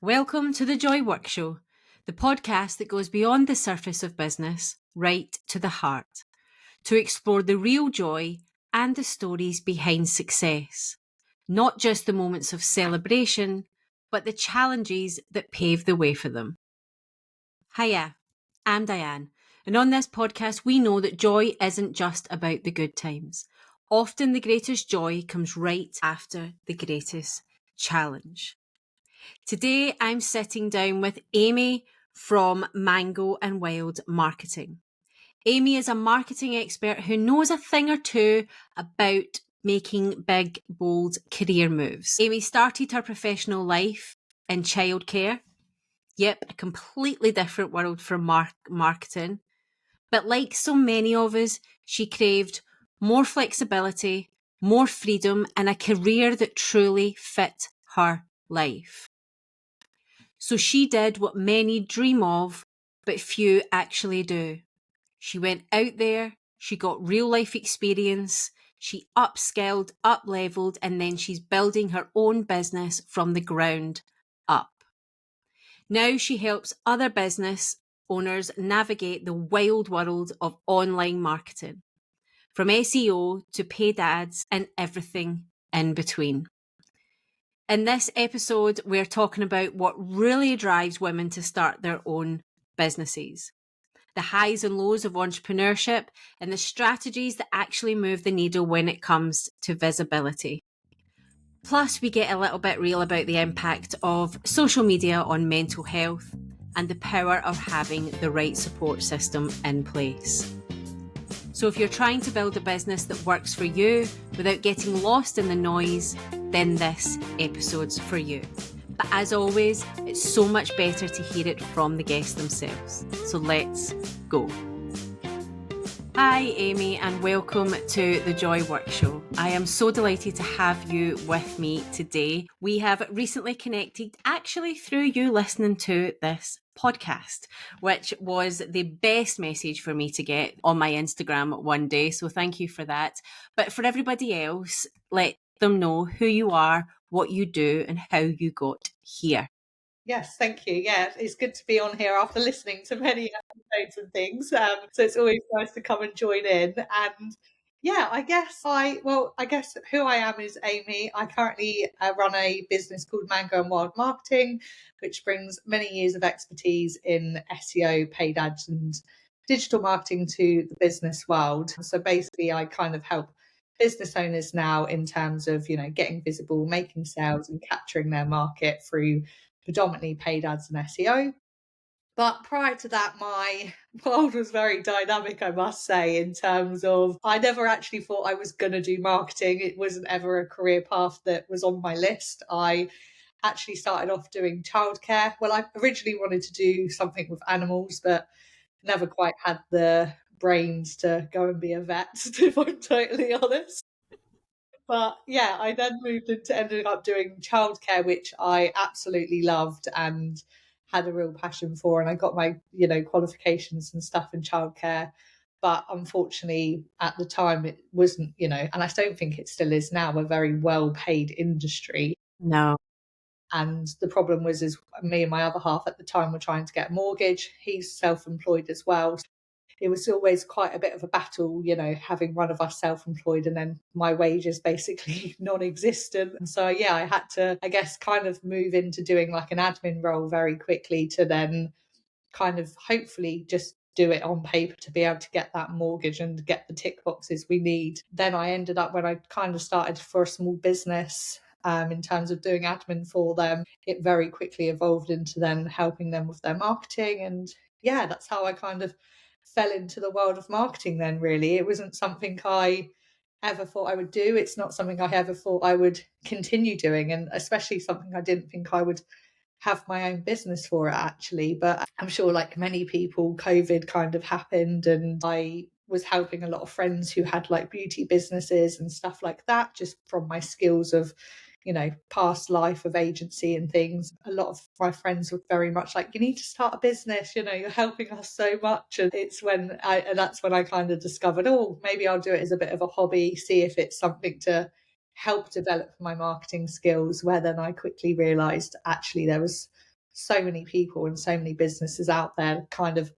Welcome to the Joy Work Show, the podcast that goes beyond the surface of business, right to the heart, to explore the real joy and the stories behind success. Not just the moments of celebration, but the challenges that pave the way for them. Hiya, I'm Diane, and on this podcast, we know that joy isn't just about the good times. Often the greatest joy comes right after the greatest challenge. Today, I'm sitting down with Amy from Mango and Wild Marketing. Amy is a marketing expert who knows a thing or two about making big, bold career moves. Amy started her professional life in childcare. Yep, a completely different world from marketing. But like so many of us, she craved more flexibility, more freedom, and a career that truly fit her life. So she did what many dream of, but few actually do. She went out there, she got real life experience, she upskilled, up-leveled, and then she's building her own business from the ground up. Now she helps other business owners navigate the wild world of online marketing, from SEO to paid ads and everything in between. In this episode, we're talking about what really drives women to start their own businesses, the highs and lows of entrepreneurship, and the strategies that actually move the needle when it comes to visibility. Plus, we get a little bit real about the impact of social media on mental health and the power of having the right support system in place. So if you're trying to build a business that works for you without getting lost in the noise, then this episode's for you. But as always, it's so much better to hear it from the guests themselves. So let's go. Hi, Amy, and welcome to the Joy Work Show. I am so delighted to have you with me today. We have recently connected actually through you listening to this podcast, which was the best message for me to get on my Instagram one day. So thank you for that. But for everybody else, let them know who you are, what you do, and how you got here. Yes, thank you. Yeah, it's good to be on here after listening to many episodes and things. So it's always nice to come and join in. And yeah, I guess who I am is Amy. I currently run a business called Mango and Wild Marketing, which brings many years of expertise in SEO, paid ads, and digital marketing to the business world. So basically, I kind of help business owners now in terms of, getting visible, making sales, and capturing their market through predominantly paid ads and SEO. But prior to that, my world was very dynamic, I must say, in terms of I never actually thought I was going to do marketing. It wasn't ever a career path that was on my list. I actually started off doing childcare. Well, I originally wanted to do something with animals, but never quite had the brains to go and be a vet, if I'm totally honest. But yeah, I then ended up doing childcare, which I absolutely loved and had a real passion for. And I got my, qualifications and stuff in childcare. But unfortunately, at the time, it wasn't, and I don't think it still is now, a very well paid industry. No. And the problem was, is me and my other half at the time were trying to get a mortgage. He's self-employed as well. It was always quite a bit of a battle, having one of us self-employed and then my wages basically non-existent. And so, yeah, I had to, I guess, kind of move into doing like an admin role very quickly to then kind of hopefully just do it on paper to be able to get that mortgage and get the tick boxes we need. Then I ended up, when I kind of started for a small business, in terms of doing admin for them, it very quickly evolved into then helping them with their marketing. And yeah, that's how I kind of fell into the world of marketing then, really. It wasn't something I ever thought I would do. It's not something I ever thought I would continue doing, and especially something I didn't think I would have my own business for it, actually. But I'm sure, like many people, COVID kind of happened, and I was helping a lot of friends who had like beauty businesses and stuff like that, just from my skills of, past life of agency and things. A lot of my friends were very much like, you need to start a business, you're helping us so much. And that's when I kind of discovered, oh, maybe I'll do it as a bit of a hobby, see if it's something to help develop my marketing skills, where then I quickly realized actually there was so many people and so many businesses out there kind of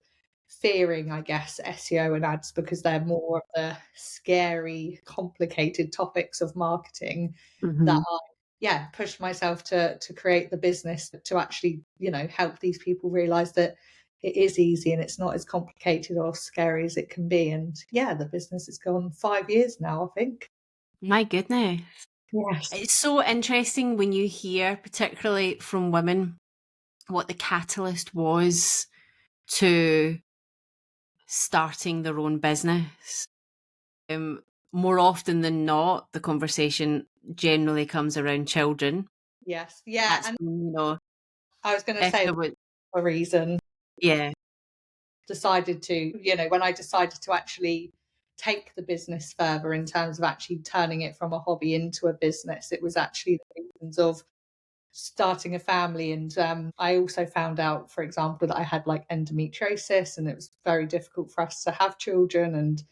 fearing, I guess, SEO and ads because they're more of the scary, complicated topics of marketing that Mhm. I, yeah, pushed myself to create the business to actually, help these people realize that it is easy and it's not as complicated or scary as it can be. And yeah, the business has gone 5 years now, I think. My goodness. Yes. It's so interesting when you hear, particularly from women, what the catalyst was to starting their own business. Um, More often than not, the conversation generally comes around children. Yes. Yeah. That's And been, I was going to if say there was, a reason yeah. decided to, when I decided to actually take the business further in terms of actually turning it from a hobby into a business, it was actually the reasons of starting a family. And I also found out, for example, that I had like endometriosis and it was very difficult for us to have children, and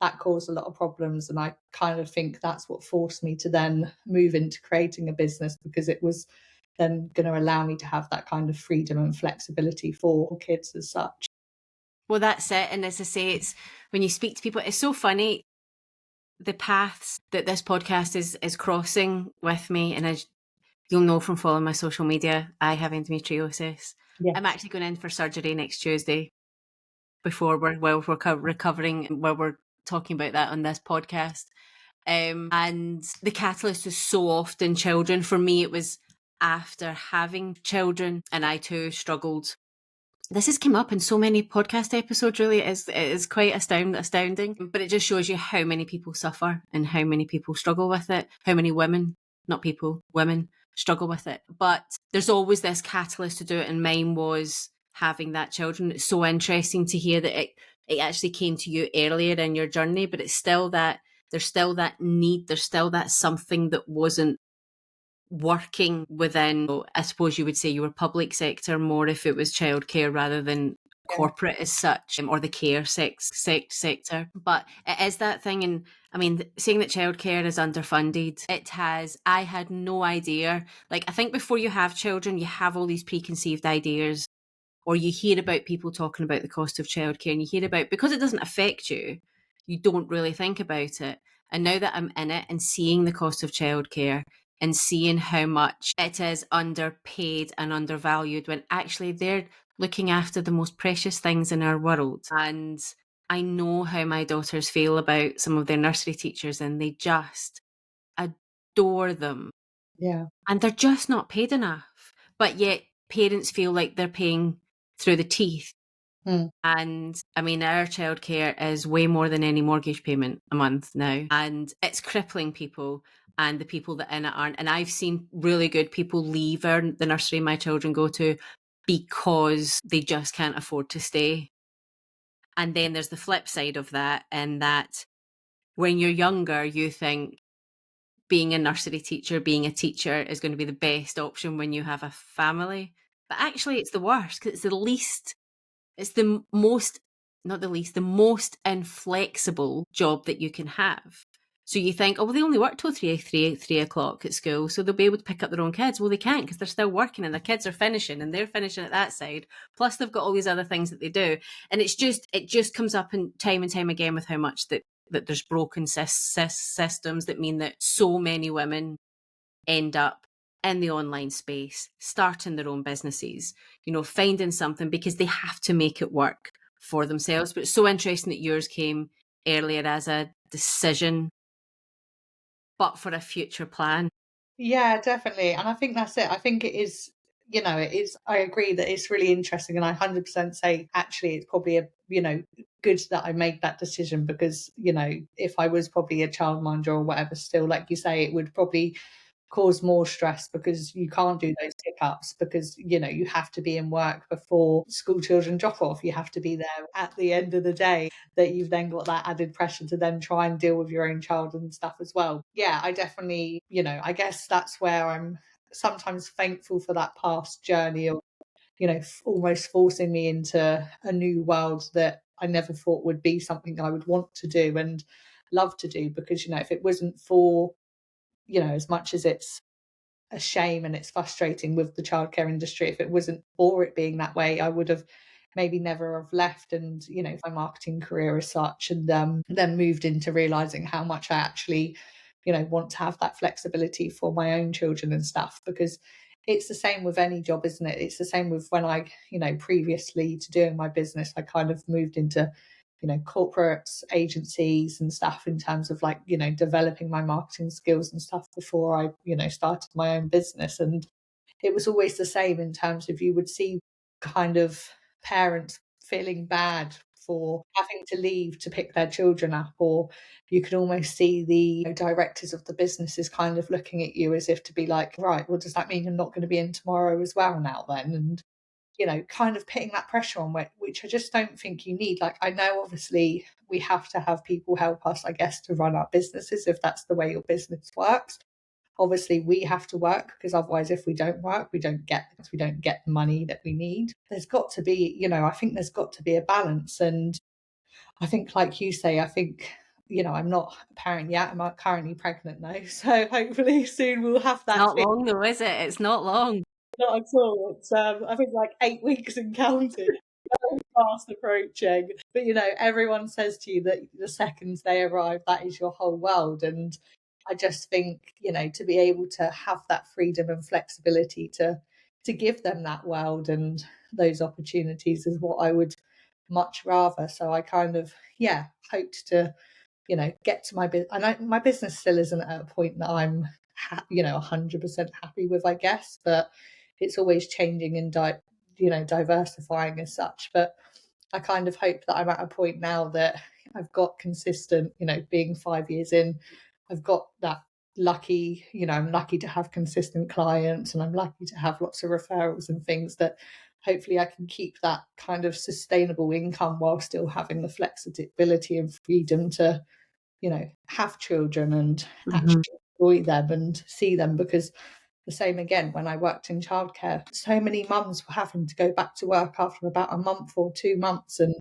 that caused a lot of problems. And I kind of think that's what forced me to then move into creating a business, because it was then going to allow me to have that kind of freedom and flexibility for kids as such. Well, that's it. And as I say, it's when you speak to people, it's so funny the paths that this podcast is crossing with me. And as you'll know from following my social media, I have endometriosis. I'm Yes. actually going in for surgery next Tuesday before we're recovering, while we're talking about that on this podcast. And the catalyst is so often children. For me, it was after having children, and I too struggled. This has come up in so many podcast episodes, really. It is quite astounding. But it just shows you how many people suffer and how many people struggle with it, how many women, not people, women struggle with it. But there's always this catalyst to do it, and mine was having that children. It's so interesting to hear that it actually came to you earlier in your journey, but it's still that there's still that need, there's still that something that wasn't working within, I suppose you would say, your public sector more if it was childcare rather than Yeah. corporate as such, or the care sector. But it is that thing. And I mean, saying that childcare is underfunded, I had no idea. Like, I think before you have children, you have all these preconceived ideas, or you hear about people talking about the cost of childcare, and you hear about, because it doesn't affect you, you don't really think about it. And now that I'm in it and seeing the cost of childcare and seeing how much it is underpaid and undervalued, when actually they're looking after the most precious things in our world. And I know how my daughters feel about some of their nursery teachers, and they just adore them. Yeah. And they're just not paid enough. But yet parents feel like they're paying through the teeth. Mm. And I mean, our childcare is way more than any mortgage payment a month now. And it's crippling people, and the people that in it aren't. And I've seen really good people leave the nursery my children go to because they just can't afford to stay. And then there's the flip side of that, and that when you're younger, you think being a nursery teacher, being a teacher is going to be the best option when you have a family. But actually, it's the worst, because it's the most, not the least, the most inflexible job that you can have. So you think, oh, well, they only work till 3 o'clock at school, so they'll be able to pick up their own kids. Well, they can't, because they're still working and their kids are finishing and they're finishing at that side. Plus, they've got all these other things that they do. And it just comes up in time and time again with how much that there's broken systems that mean that so many women end up in the online space, starting their own businesses, finding something because they have to make it work for themselves. But it's so interesting that yours came earlier as a decision, but for a future plan. Yeah, definitely. And I think that's it. I think it is, it is, I agree that it's really interesting. And I 100% say, actually, it's probably good that I made that decision, because, if I was probably a childminder or whatever, still, like you say, it would probably cause more stress, because you can't do those pick-ups, because you have to be in work before school children drop off, you have to be there at the end of the day, that you've then got that added pressure to then try and deal with your own child and stuff as well. Yeah, I definitely, I guess that's where I'm sometimes thankful for that past journey of, almost forcing me into a new world that I never thought would be something I would want to do and love to do. Because if it wasn't for, as much as it's a shame and it's frustrating with the childcare industry. If it wasn't for it being that way, I would have maybe never have left and, my marketing career as such, and then moved into realizing how much I actually, want to have that flexibility for my own children and stuff. Because it's the same with any job, isn't it? It's the same with when I, previously to doing my business, I kind of moved into, corporates, agencies and stuff, in terms of like, developing my marketing skills and stuff before I, started my own business. And it was always the same in terms of, you would see kind of parents feeling bad for having to leave to pick their children up, or you could almost see the directors of the businesses kind of looking at you as if to be like, right, well, does that mean you're not going to be in tomorrow as well now then? And kind of putting that pressure on, which I just don't think you need. Like, I know obviously we have to have people help us, I guess, to run our businesses, if that's the way your business works. Obviously we have to work, because otherwise if we don't work, we don't get the money that we need. There's got to be, I think there's got to be a balance. And I think, like you say, I think, I'm not a parent yet. I'm currently pregnant now. So hopefully soon we'll have that. Not long though, is it? It's not long. Not at all. It's I think like 8 weeks and counting. Very fast approaching. But everyone says to you that the second they arrive, that is your whole world. And I just think, to be able to have that freedom and flexibility to give them that world and those opportunities is what I would much rather. So I kind of, hoped to, get to my business. And my business still isn't at a point that I'm 100% happy with, I guess, but it's always changing and diversifying as such. But I kind of hope that I'm at a point now that I've got consistent, being 5 years in, I've got that lucky, I'm lucky to have consistent clients, and I'm lucky to have lots of referrals and things that hopefully I can keep that kind of sustainable income while still having the flexibility and freedom to, have children and Mhm. actually enjoy them and see them. Because the same again, when I worked in childcare, so many mums were having to go back to work after about a month or 2 months, and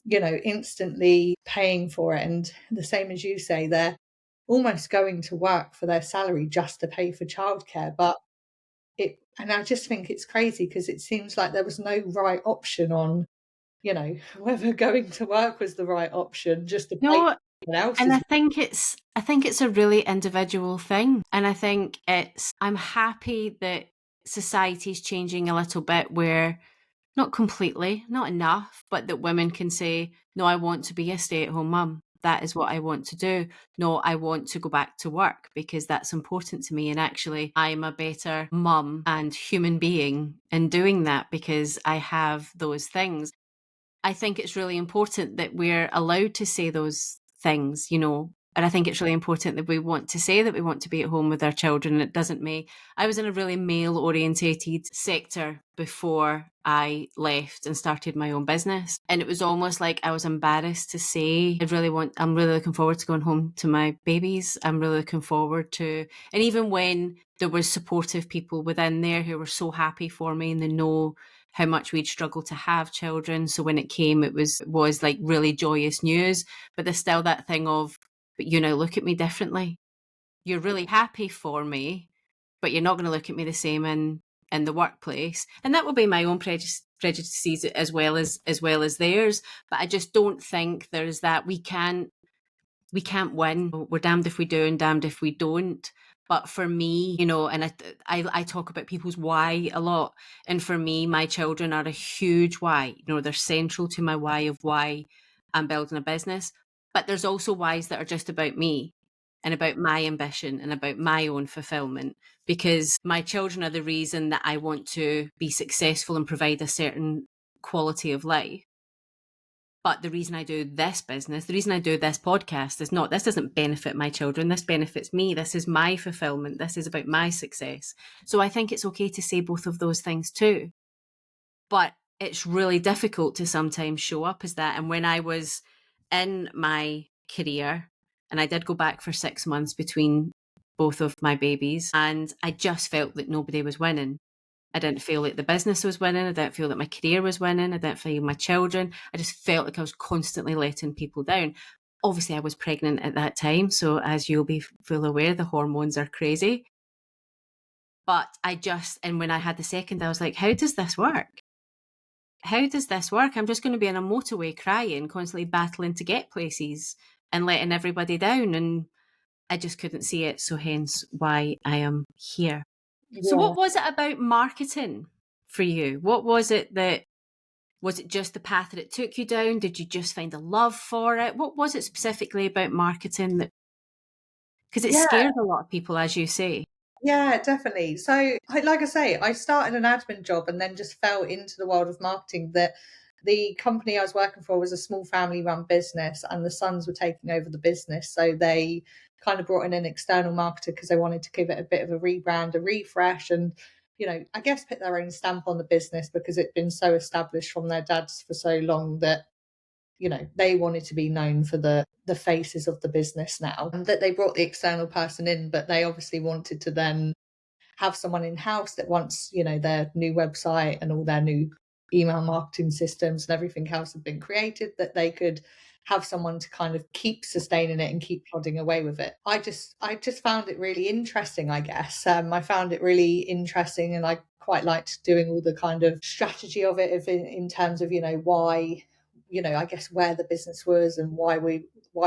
instantly paying for it. And the same as you say, they're almost going to work for their salary just to pay for childcare. But and I just think it's crazy, because it seems like there was no right option on, whether going to work was the right option just to pay No, for someone and else's. I think it's a really individual thing. And I think I'm happy that society's changing a little bit, where not completely, not enough, but that women can say, no, I want to be a stay-at-home mum. That is what I want to do. No, I want to go back to work because that's important to me. And actually, I'm a better mum and human being in doing that because I have those things. I think it's really important that we're allowed to say those things, and I think it's really important that we want to say that we want to be at home with our children. It doesn't make. I was in a really male orientated sector before I left and started my own business. And it was almost like I was embarrassed to say, I'm really looking forward to going home to my babies. I'm really looking forward to, and even when there was supportive people within there who were so happy for me, and they know how much we'd struggled to have children. So when it came, it was like really joyous news. But there's still that thing of, but you now look at me differently. You're really happy for me, but you're not going to look at me the same in the workplace. And that will be my own prejudices as well as theirs. But I just don't think there's that. We can't win. We're damned if we do and damned if we don't. But for me, and I talk about people's why a lot. And for me, my children are a huge why. They're central to my why of why I'm building a business. But there's also whys that are just about me and about my ambition and about my own fulfillment. Because my children are the reason that I want to be successful and provide a certain quality of life. But the reason I do this business, the reason I do this podcast is not, this doesn't benefit my children. This benefits me. This is my fulfillment. This is about my success. So I think it's okay to say both of those things too. But it's really difficult to sometimes show up as that. And when I was in my career, and I did go back for 6 months between both of my babies, and I just felt that nobody was winning. I didn't feel like the business was winning. I didn't feel that my career was winning. I didn't feel my children. I just felt like I was constantly letting people down. Obviously, I was pregnant at that time. So as you'll be full aware, the hormones are crazy. But and when I had the second, I was like, how does this work? How does this work? I'm just going to be on a motorway crying, constantly battling to get places and letting everybody down. And I just couldn't see it. So hence why I am here. So Yeah. what was it about marketing for you? What was it was it just the path that it took you down? Did you just find a love for it? What was it specifically about marketing that, because it Yeah. scares a lot of people, as you say? Yeah, definitely. So, like I say, I started an admin job and then just fell into the world of marketing. That the company I was working for was a small family-run business, and the sons were taking over the business. So they kind of brought in an external marketer because they wanted to give it a bit of a rebrand, a refresh, and I guess put their own stamp on the business because it'd been so established from their dads for so long that they wanted to be known for the faces of the business now, and that they brought the external person in, but they obviously wanted to then have someone in house that once their new website and all their new email marketing systems and everything else had been created, that they could have someone to kind of keep sustaining it and keep plodding away with it. I just found it really interesting, I guess. I found it really interesting, and I quite liked doing all the kind of strategy of it, in terms of why, I guess where the business was and why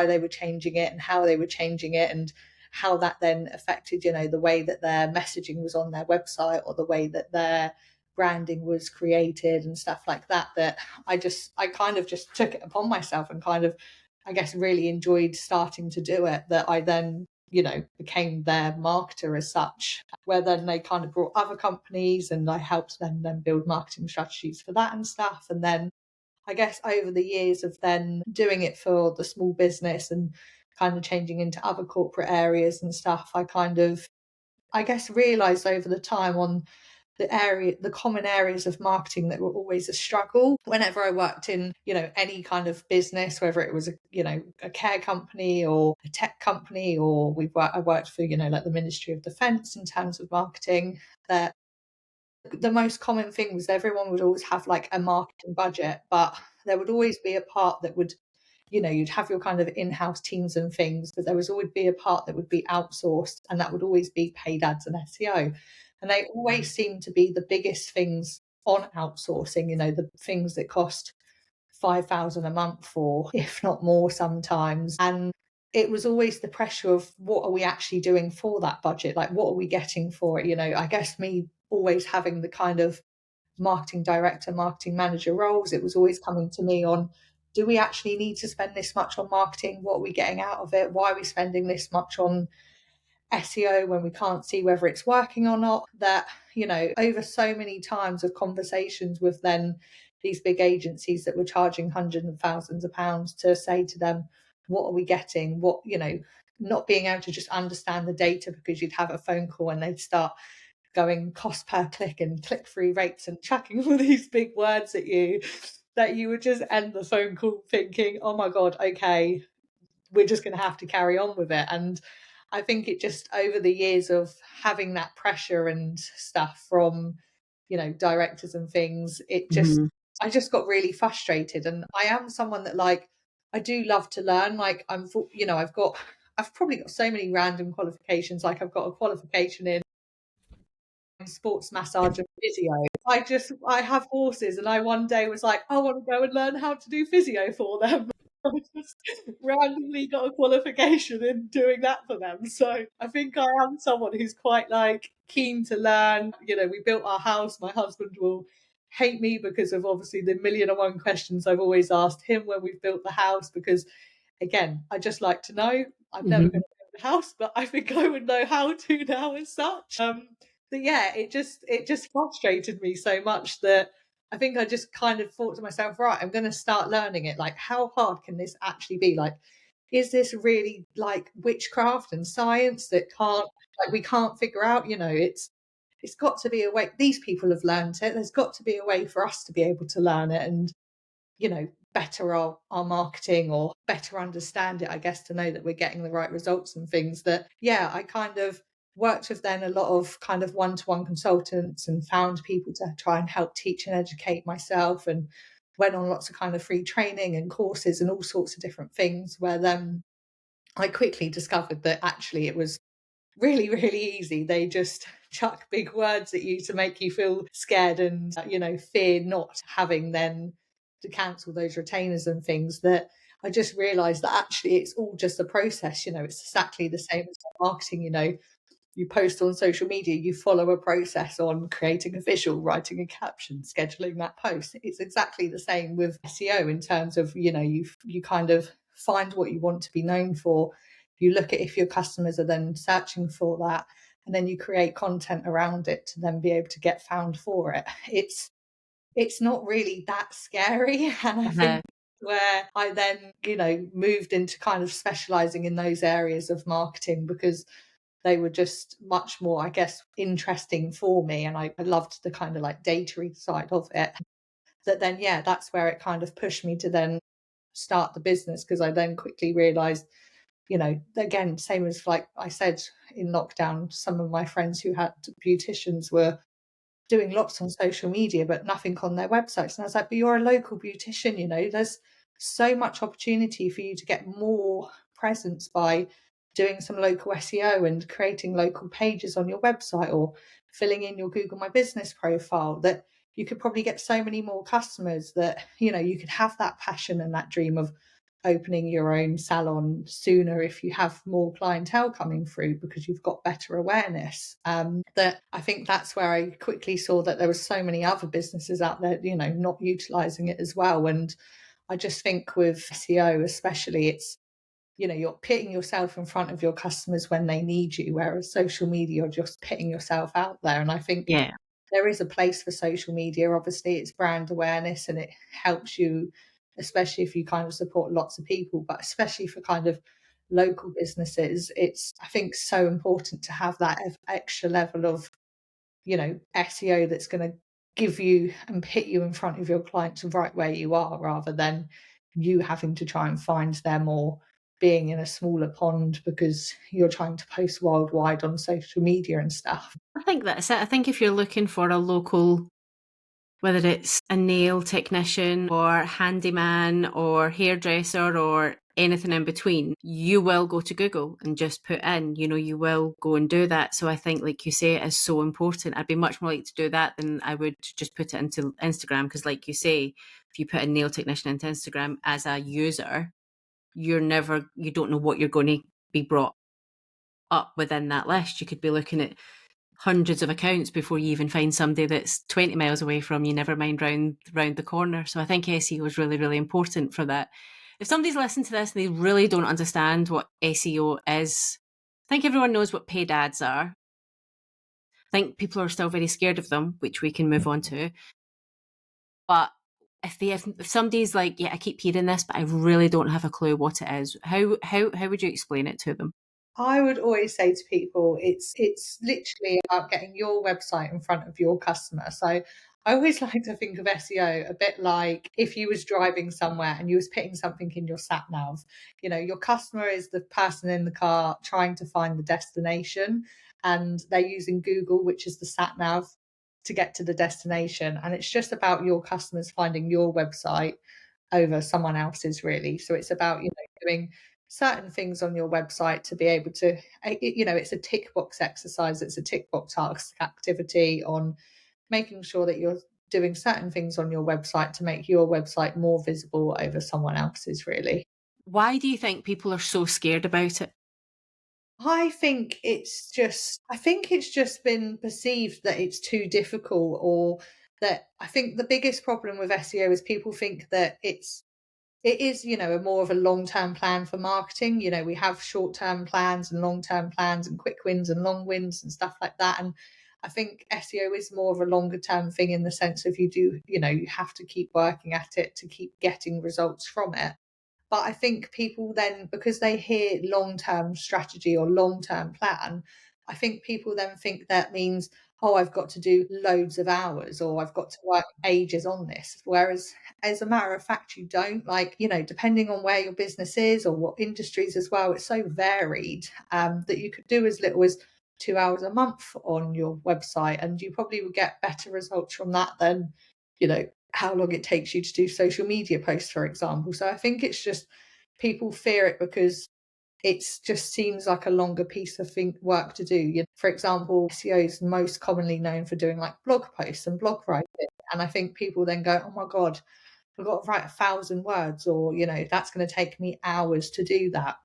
they were changing it and how they were changing it, and how that then affected the way that their messaging was on their website or the way that their branding was created and stuff like that. That I kind of just took it upon myself and kind of, I guess, really enjoyed starting to do it, that I then became their marketer as such, where then they kind of brought other companies and I helped them then build marketing strategies for that and stuff. And then I guess over the years of then doing it for the small business and kind of changing into other corporate areas and stuff, I kind of, I guess, realized over the time on the common areas of marketing that were always a struggle. Whenever I worked in, any kind of business, whether it was a care company or a tech company, or I worked for, like the Ministry of Defence in terms of marketing, that the most common thing was everyone would always have like a marketing budget, but there would always be a part that would, you'd have your kind of in-house teams and things, but there was always be a part that would be outsourced, and that would always be paid ads and SEO. And they always seem to be the biggest things on outsourcing, the things that cost 5,000 a month, or if not more sometimes. And it was always the pressure of, what are we actually doing for that budget? Like, what are we getting for it? I guess me always having the kind of marketing director, marketing manager roles, it was always coming to me on, do we actually need to spend this much on marketing? What are we getting out of it? Why are we spending this much on SEO when we can't see whether it's working or not? That, over so many times of conversations with then these big agencies that were charging hundreds of thousands of pounds, to say to them, what are we getting? What, not being able to just understand the data, because you'd have a phone call and they'd start going cost per click and click-through rates and chucking all these big words at you, that you would just end the phone call thinking, oh my God, okay, we're just going to have to carry on with it. And I think it just, over the years of having that pressure and stuff from, directors and things, I just got really frustrated. And I am someone that, like, I do love to learn. Like, I've probably got so many random qualifications. Like, I've got a qualification in sports massage and physio. I have horses, and I one day was like, I want to go and learn how to do physio for them. I just randomly got a qualification in doing that for them. So I think I am someone who's quite like keen to learn. We built our house. My husband will hate me because of obviously the million and one questions I've always asked him when we've built the house, because again, I just like to know. I'm never going to build a house, but I think I would know how to now as such. But yeah, it just frustrated me so much that I think I just kind of thought to myself, right, I'm going to start learning it. Like, how hard can this actually be? Like, is this really like witchcraft and science that we can't figure out? It's got to be a way. These people have learned it. There's got to be a way for us to be able to learn it, and better our marketing, or better understand it, I guess, to know that we're getting the right results and things. That, yeah, I kind of worked with then a lot of kind of one-to-one consultants, and found people to try and help teach and educate myself, and went on lots of kind of free training and courses and all sorts of different things, where then I quickly discovered that actually it was really, really easy. They just chuck big words at you to make you feel scared and, fear not having then to cancel those retainers and things, that I just realized that actually it's all just a process. It's exactly the same as marketing. You post on social media, you follow a process on creating a visual, writing a caption, scheduling that post. It's exactly the same with SEO in terms of, you kind of find what you want to be known for. You look at if your customers are then searching for that, and then you create content around it to then be able to get found for it. It's not really that scary. And I Uh-huh. think where I then, moved into kind of specializing in those areas of marketing, because they were just much more, I guess, interesting for me. And I loved the kind of like data side of it. That then, yeah, that's where it kind of pushed me to then start the business, because I then quickly realized, again, same as like I said in lockdown, some of my friends who had beauticians were doing lots on social media, but nothing on their websites. And I was like, but you're a local beautician, there's so much opportunity for you to get more presence by doing some local SEO and creating local pages on your website, or filling in your Google My Business profile, that you could probably get so many more customers, that, you could have that passion and that dream of opening your own salon sooner if you have more clientele coming through, because you've got better awareness. That I think that's where I quickly saw that there were so many other businesses out there, not utilizing it as well. And I just think with SEO especially, it's, you're putting yourself in front of your customers when they need you, whereas social media, you're just putting yourself out there. And I think Yeah. there is a place for social media. Obviously, it's brand awareness and it helps you, especially if you kind of support lots of people, but especially for kind of local businesses, it's, I think, so important to have that extra level of, SEO that's going to give you and put you in front of your clients right where you are, rather than you having to try and find them, or being in a smaller pond because you're trying to post worldwide on social media and stuff. I think that's it. I think if you're looking for a local, whether it's a nail technician or handyman or hairdresser or anything in between, you will go to Google and just put in, you will go and do that. So I think, like you say, it is so important. I'd be much more likely to do that than I would just put it into Instagram. Because like you say, if you put a nail technician into Instagram as a user, you don't know what you're going to be brought up within that list. You could be looking at hundreds of accounts before you even find somebody that's 20 miles away from you, never mind round the corner. So I think SEO is really, really important for that. If somebody's listening to this and they really don't understand what SEO is, I think everyone knows what paid ads are. I think people are still very scared of them, which we can move on to. But if somebody's like, yeah, I keep hearing this, but I really don't have a clue what it is, how would you explain it to them? I would always say to people, it's literally about getting your website in front of your customer. So I always like to think of SEO a bit like if you was driving somewhere and you was putting something in your sat nav. Your customer is the person in the car trying to find the destination, and they're using Google, which is the sat nav, to get to the destination. And it's just about your customers finding your website over someone else's, really. So it's about, doing certain things on your website to be able to, it's a tick box exercise. It's a tick box task activity on making sure that you're doing certain things on your website to make your website more visible over someone else's, really. Why do you think people are so scared about it? I think it's just been perceived that it's too difficult, or that I think the biggest problem with SEO is people think that it is, a more of a long-term plan for marketing. We have short-term plans and long-term plans and quick wins and long wins and stuff like that. And I think SEO is more of a longer term thing, in the sense of you have to keep working at it to keep getting results from it. But I think people then, because they hear long term strategy or long term plan, I think people then think that means, oh, I've got to do loads of hours, or I've got to work ages on this. Whereas, as a matter of fact, you don't. Like, depending on where your business is or what industries as well, it's so varied, that you could do as little as 2 hours a month on your website, and you probably would get better results from that than, how long it takes you to do social media posts, for example. So I think it's just people fear it because it just seems like a longer piece of work to do. For example, SEO is most commonly known for doing like blog posts and blog writing. And I think people then go, oh my God, I've got to write 1,000 words, or, that's going to take me hours to do that.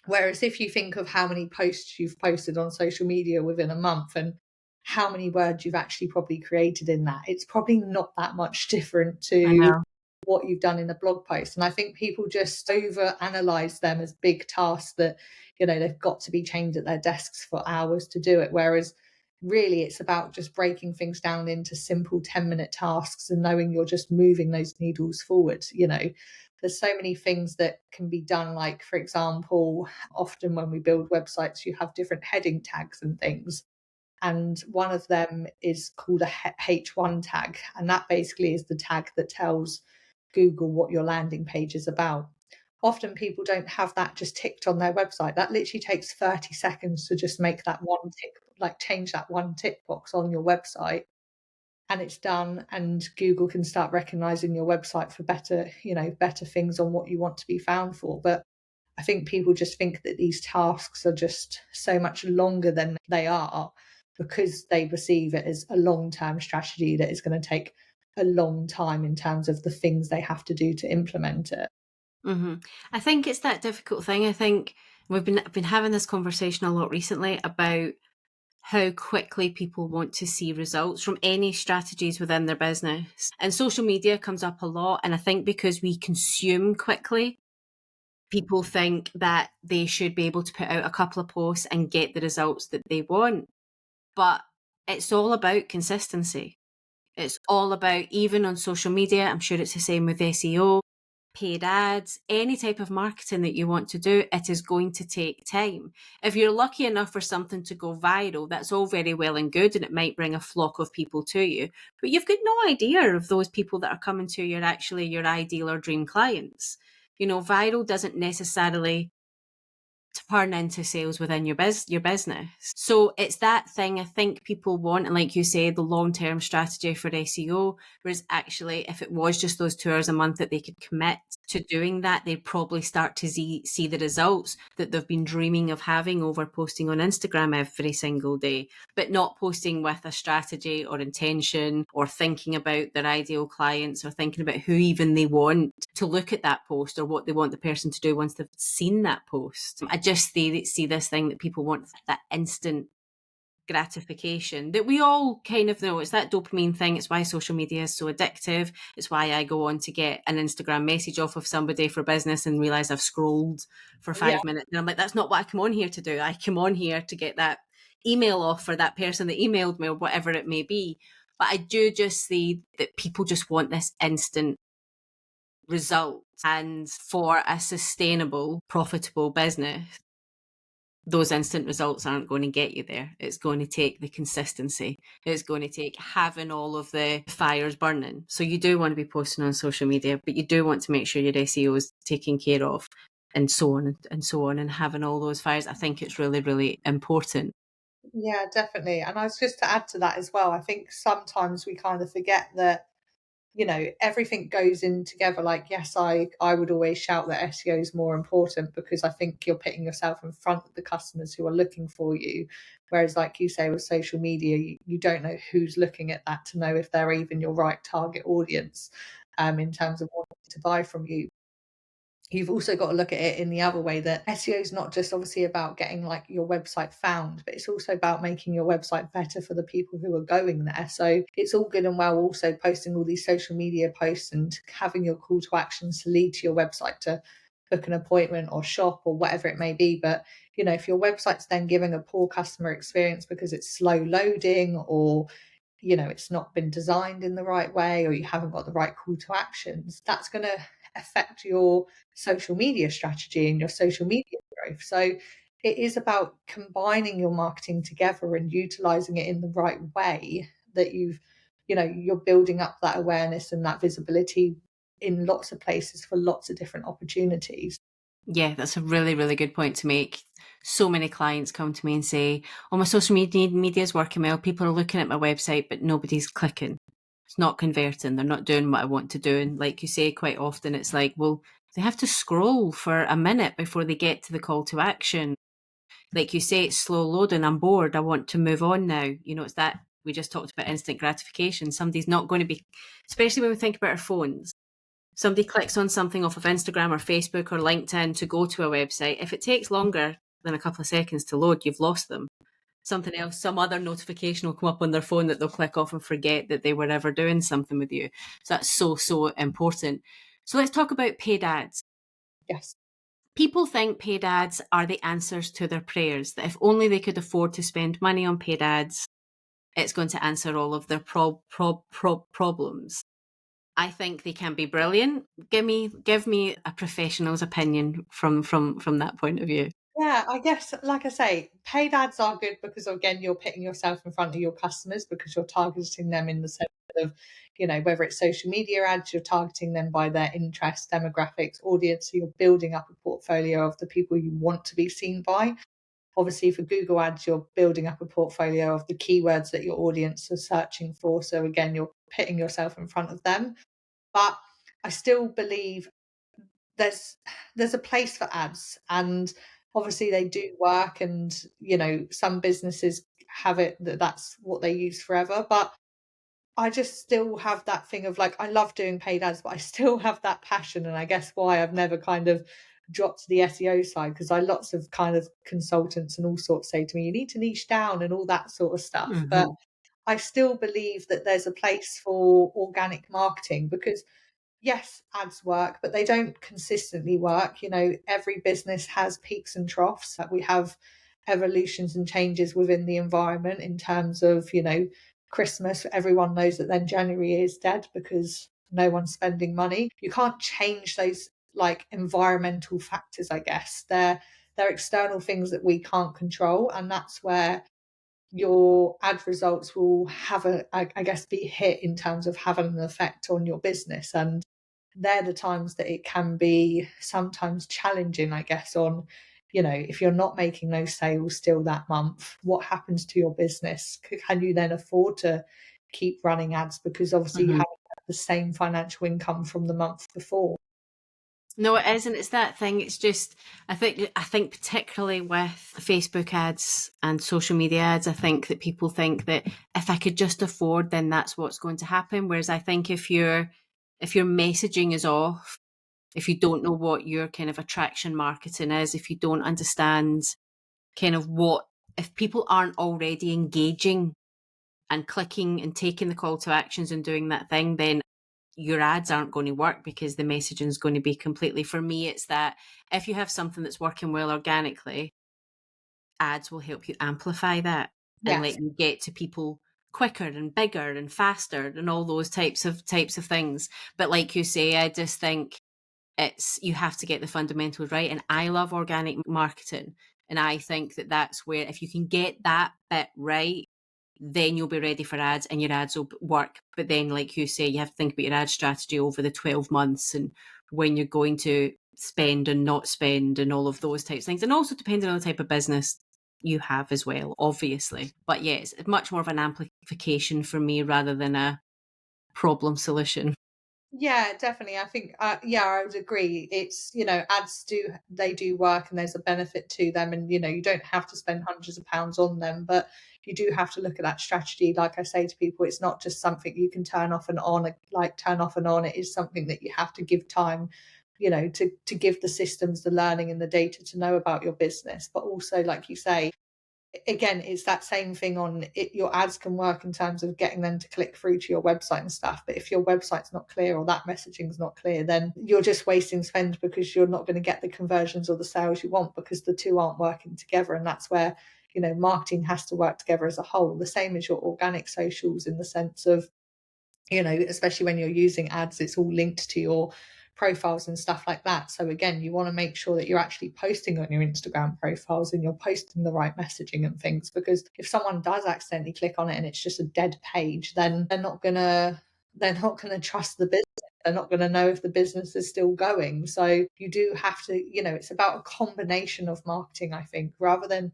Whereas if you think of how many posts you've posted on social media within a month and how many words you've actually probably created in that, it's probably not that much different to what you've done in a blog post. And I think people just over analyze them as big tasks that, they've got to be chained at their desks for hours to do it. Whereas really it's about just breaking things down into simple 10-minute tasks and knowing you're just moving those needles forward. There's so many things that can be done. Like, for example, often when we build websites, you have different heading tags and things. And one of them is called a H1 tag. And that basically is the tag that tells Google what your landing page is about. Often people don't have that just ticked on their website. That literally takes 30 seconds to just make that one tick, like change that one tick box on your website, and it's done, and Google can start recognizing your website for better things on what you want to be found for. But I think people just think that these tasks are just so much longer than they are, because they perceive it as a long-term strategy that is going to take a long time in terms of the things they have to do to implement it. Mm-hmm. I think it's that difficult thing. I think we've been having this conversation a lot recently about how quickly people want to see results from any strategies within their business. And social media comes up a lot. And I think because we consume quickly, people think that they should be able to put out a couple of posts and get the results that they want. But it's all about consistency. It's all about, even on social media, I'm sure it's the same with SEO, paid ads, any type of marketing that you want to do, it is going to take time. If you're lucky enough for something to go viral, that's all very well and good, and it might bring a flock of people to you. But you've got no idea if those people that are coming to you are actually your ideal or dream clients. Viral doesn't necessarily turn into sales within your business. So it's that thing I think people want. And like you say, the long-term strategy for SEO, whereas actually if it was just those 2 hours a month that they could commit to doing that, they'd probably start to see the results that they've been dreaming of having over posting on Instagram every single day, but not posting with a strategy or intention or thinking about their ideal clients or thinking about who even they want to look at that post or what they want the person to do once they've seen that post. I just see this thing that people want, that instant gratification that we all kind of know. It's that dopamine thing. It's why social media is so addictive. It's why I go on to get an Instagram message off of somebody for business and realize I've scrolled for 5 minutes. And I'm like, that's not what I come on here to do. I come on here to get that email off for that person that emailed me or whatever it may be. But I do just see that people just want this instant result. And for a sustainable, profitable business, those instant results aren't going to get you there. It's going to take the consistency. It's going to take having all of the fires burning. So you do want to be posting on social media, but you do want to make sure your SEO is taken care of, and so on and so on, and having all those fires. I think it's really, really important. Yeah, definitely. And I was just to add to that as well, I think sometimes we kind of forget that everything goes in together. Like, yes, I would always shout that SEO is more important, because I think you're putting yourself in front of the customers who are looking for you. Whereas, like you say, with social media, you don't know who's looking at that to know if they're even your right target audience in terms of wanting to buy from you. You've also got to look at it in the other way, that SEO is not just obviously about getting like your website found, but it's also about making your website better for the people who are going there. So it's all good and well also posting all these social media posts and having your call to actions to lead to your website to book an appointment or shop or whatever it may be. But if your website's then giving a poor customer experience because it's slow loading, or it's not been designed in the right way, or you haven't got the right call to actions, that's going to affect your social media strategy and your social media growth. So it is about combining your marketing together and utilizing it in the right way, that you're building up that awareness and that visibility in lots of places for lots of different opportunities. Yeah, that's a really, really good point to make. So many clients come to me and say, oh, my social media is working well. People are looking at my website, but nobody's clicking. It's not converting. They're not doing what I want to do. And like you say, quite often it's like, well, they have to scroll for a minute before they get to the call to action. Like you say, it's slow loading. I'm bored. I want to move on now. It's that we just talked about instant gratification. Somebody's not going to be, especially when we think about our phones. Somebody clicks on something off of Instagram or Facebook or LinkedIn to go to a website. If it takes longer than a couple of seconds to load, you've lost them. Something else, some other notification will come up on their phone that they'll click off and forget that they were ever doing something with you. So that's so important. So let's talk about paid ads. Yes. People think paid ads are the answers to their prayers, that if only they could afford to spend money on paid ads, it's going to answer all of their problems. I think they can be brilliant. Give me a professional's opinion from that point of view. Yeah, I guess, like I say, paid ads are good because, again, you're putting yourself in front of your customers because you're targeting them in the sense of, whether it's social media ads, you're targeting them by their interests, demographics, audience. So you're building up a portfolio of the people you want to be seen by. Obviously, for Google ads, you're building up a portfolio of the keywords that your audience are searching for. So again, you're putting yourself in front of them. But I still believe there's a place for ads, and obviously they do work, and some businesses have it that's what they use forever. But I just still have that thing of, like, I love doing paid ads, but I still have that passion, and I guess why I've never kind of dropped to the SEO side, because I lots of kind of consultants and all sorts say to me, you need to niche down and all that sort of stuff. But Mm-hmm. I still believe that there's a place for organic marketing, because yes, ads work, but they don't consistently work. Every business has peaks and troughs. We have evolutions and changes within the environment in terms of, Christmas. Everyone knows that then January is dead because no one's spending money. You can't change those, like, environmental factors, I guess. They're external things that we can't control. And that's where your ad results will have I guess, be hit in terms of having an effect on your business. And they're the times that it can be sometimes challenging, I guess, on, if you're not making those sales still that month, what happens to your business? Can you then afford to keep running ads? Because obviously you Mm-hmm. haven't had the same financial income from the month before. No, it isn't. It's that thing. It's just I think particularly with Facebook ads and social media ads, I think that people think that if I could just afford, then that's what's going to happen. Whereas I think if your messaging is off, if you don't know what your kind of attraction marketing is, if you don't understand kind of if people aren't already engaging and clicking and taking the call to actions and doing that thing, then your ads aren't going to work because the messaging is going to be completely. For me, it's that if you have something that's working well organically, ads will help you amplify that and let Yes. you get to people quicker and bigger and faster and all those types of things. But like you say, I just think you have to get the fundamentals right. And I love organic marketing, and I think that that's where, if you can get that bit right, then you'll be ready for ads and your ads will work. But then, like you say, you have to think about your ad strategy over the 12 months and when you're going to spend and not spend and all of those types of things. And also depending on the type of business you have as well, obviously. But yeah, it's much more of an amplification for me rather than a problem solution. Yeah, definitely. I think, yeah, I would agree. It's, ads they do work, and there's a benefit to them. And, you don't have to spend hundreds of pounds on them, but you do have to look at that strategy. Like I say to people, it's not just something you can turn off and on, like turn off and on. It is something that you have to give time, to give the systems, the learning and the data to know about your business. But also, like you say, again, it's that same thing on it. Your ads can work in terms of getting them to click through to your website and stuff, but if your website's not clear or that messaging's not clear, then you're just wasting spend because you're not going to get the conversions or the sales you want, because the two aren't working together. And that's where, marketing has to work together as a whole, the same as your organic socials, in the sense of, especially when you're using ads, it's all linked to your profiles and stuff like that. So again, you want to make sure that you're actually posting on your Instagram profiles and you're posting the right messaging and things, because if someone does accidentally click on it and it's just a dead page, then they're not gonna trust the business. They're not going to know if the business is still going. So you do have to, it's about a combination of marketing, I think, rather than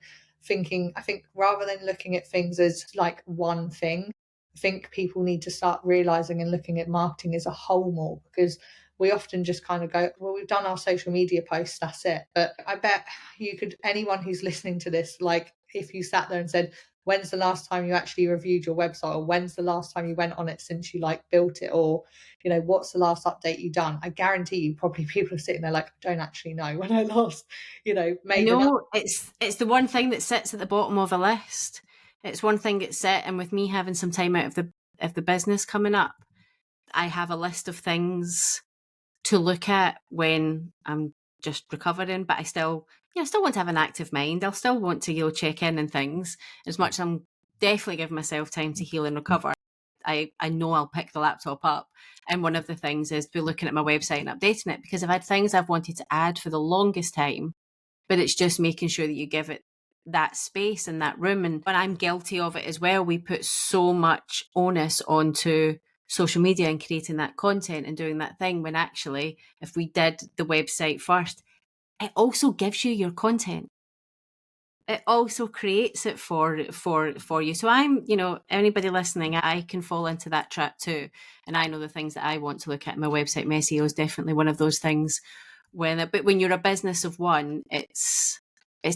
looking at things as like one thing. I think people need to start realizing and looking at marketing as a whole more, because we often just kind of go, well, we've done our social media posts, that's it. But I bet anyone who's listening to this, like if you sat there and said, when's the last time you actually reviewed your website, or when's the last time you went on it since you like built it, or what's the last update you done, I guarantee you probably people are sitting there like, I don't actually know when I last made an it's the one thing that sits at the bottom of a list. It's one thing that's set, and with me having some time out of the business coming up, I have a list of things to look at when I'm just recovering, but I still want to have an active mind. I'll still want to check in and things. As much as I'm definitely giving myself time to heal and recover, I know I'll pick the laptop up, and one of the things is be looking at my website and updating it, because I've had things I've wanted to add for the longest time, but it's just making sure that you give it that space and that room. And when I'm guilty of it as well, we put so much onus onto social media and creating that content and doing that thing, when actually, if we did the website first, it also gives you your content. It also creates it for you. So I'm, anybody listening, I can fall into that trap too. And I know the things that I want to look at in my website. My SEO is definitely one of those things. But when you're a business of one, it's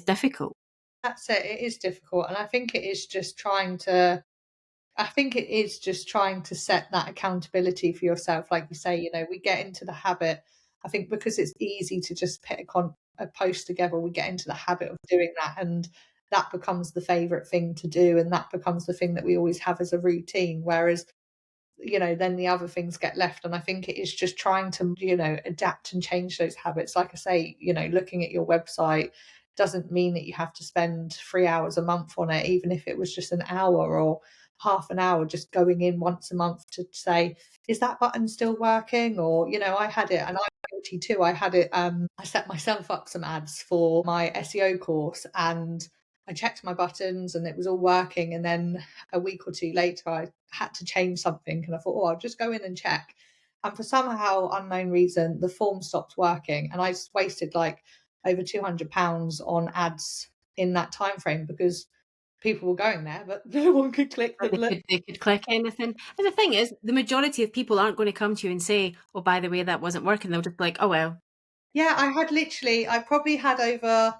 difficult. That's it. It is difficult. And I think it is just trying to set that accountability for yourself. Like you say, we get into the habit, I think, because it's easy to just put a post together, we get into the habit of doing that. And that becomes the favorite thing to do. And that becomes the thing that we always have as a routine. Whereas, then the other things get left. And I think it is just trying to, adapt and change those habits. Like I say, looking at your website doesn't mean that you have to spend 3 hours a month on it, even if it was just an hour or half an hour, just going in once a month to say, is that button still working? Or, I had it, and I'm guilty too. I had it, I set myself up some ads for my SEO course, and I checked my buttons and it was all working. And then a week or two later, I had to change something. And I thought, I'll just go in and check. And for somehow unknown reason, the form stopped working. And I just wasted like over £200 on ads in that time frame, because people were going there, but no one could click the They could click anything. And the thing is, the majority of people aren't going to come to you and say, oh, by the way, that wasn't working. They'll just be like, oh, well. Yeah, I probably had over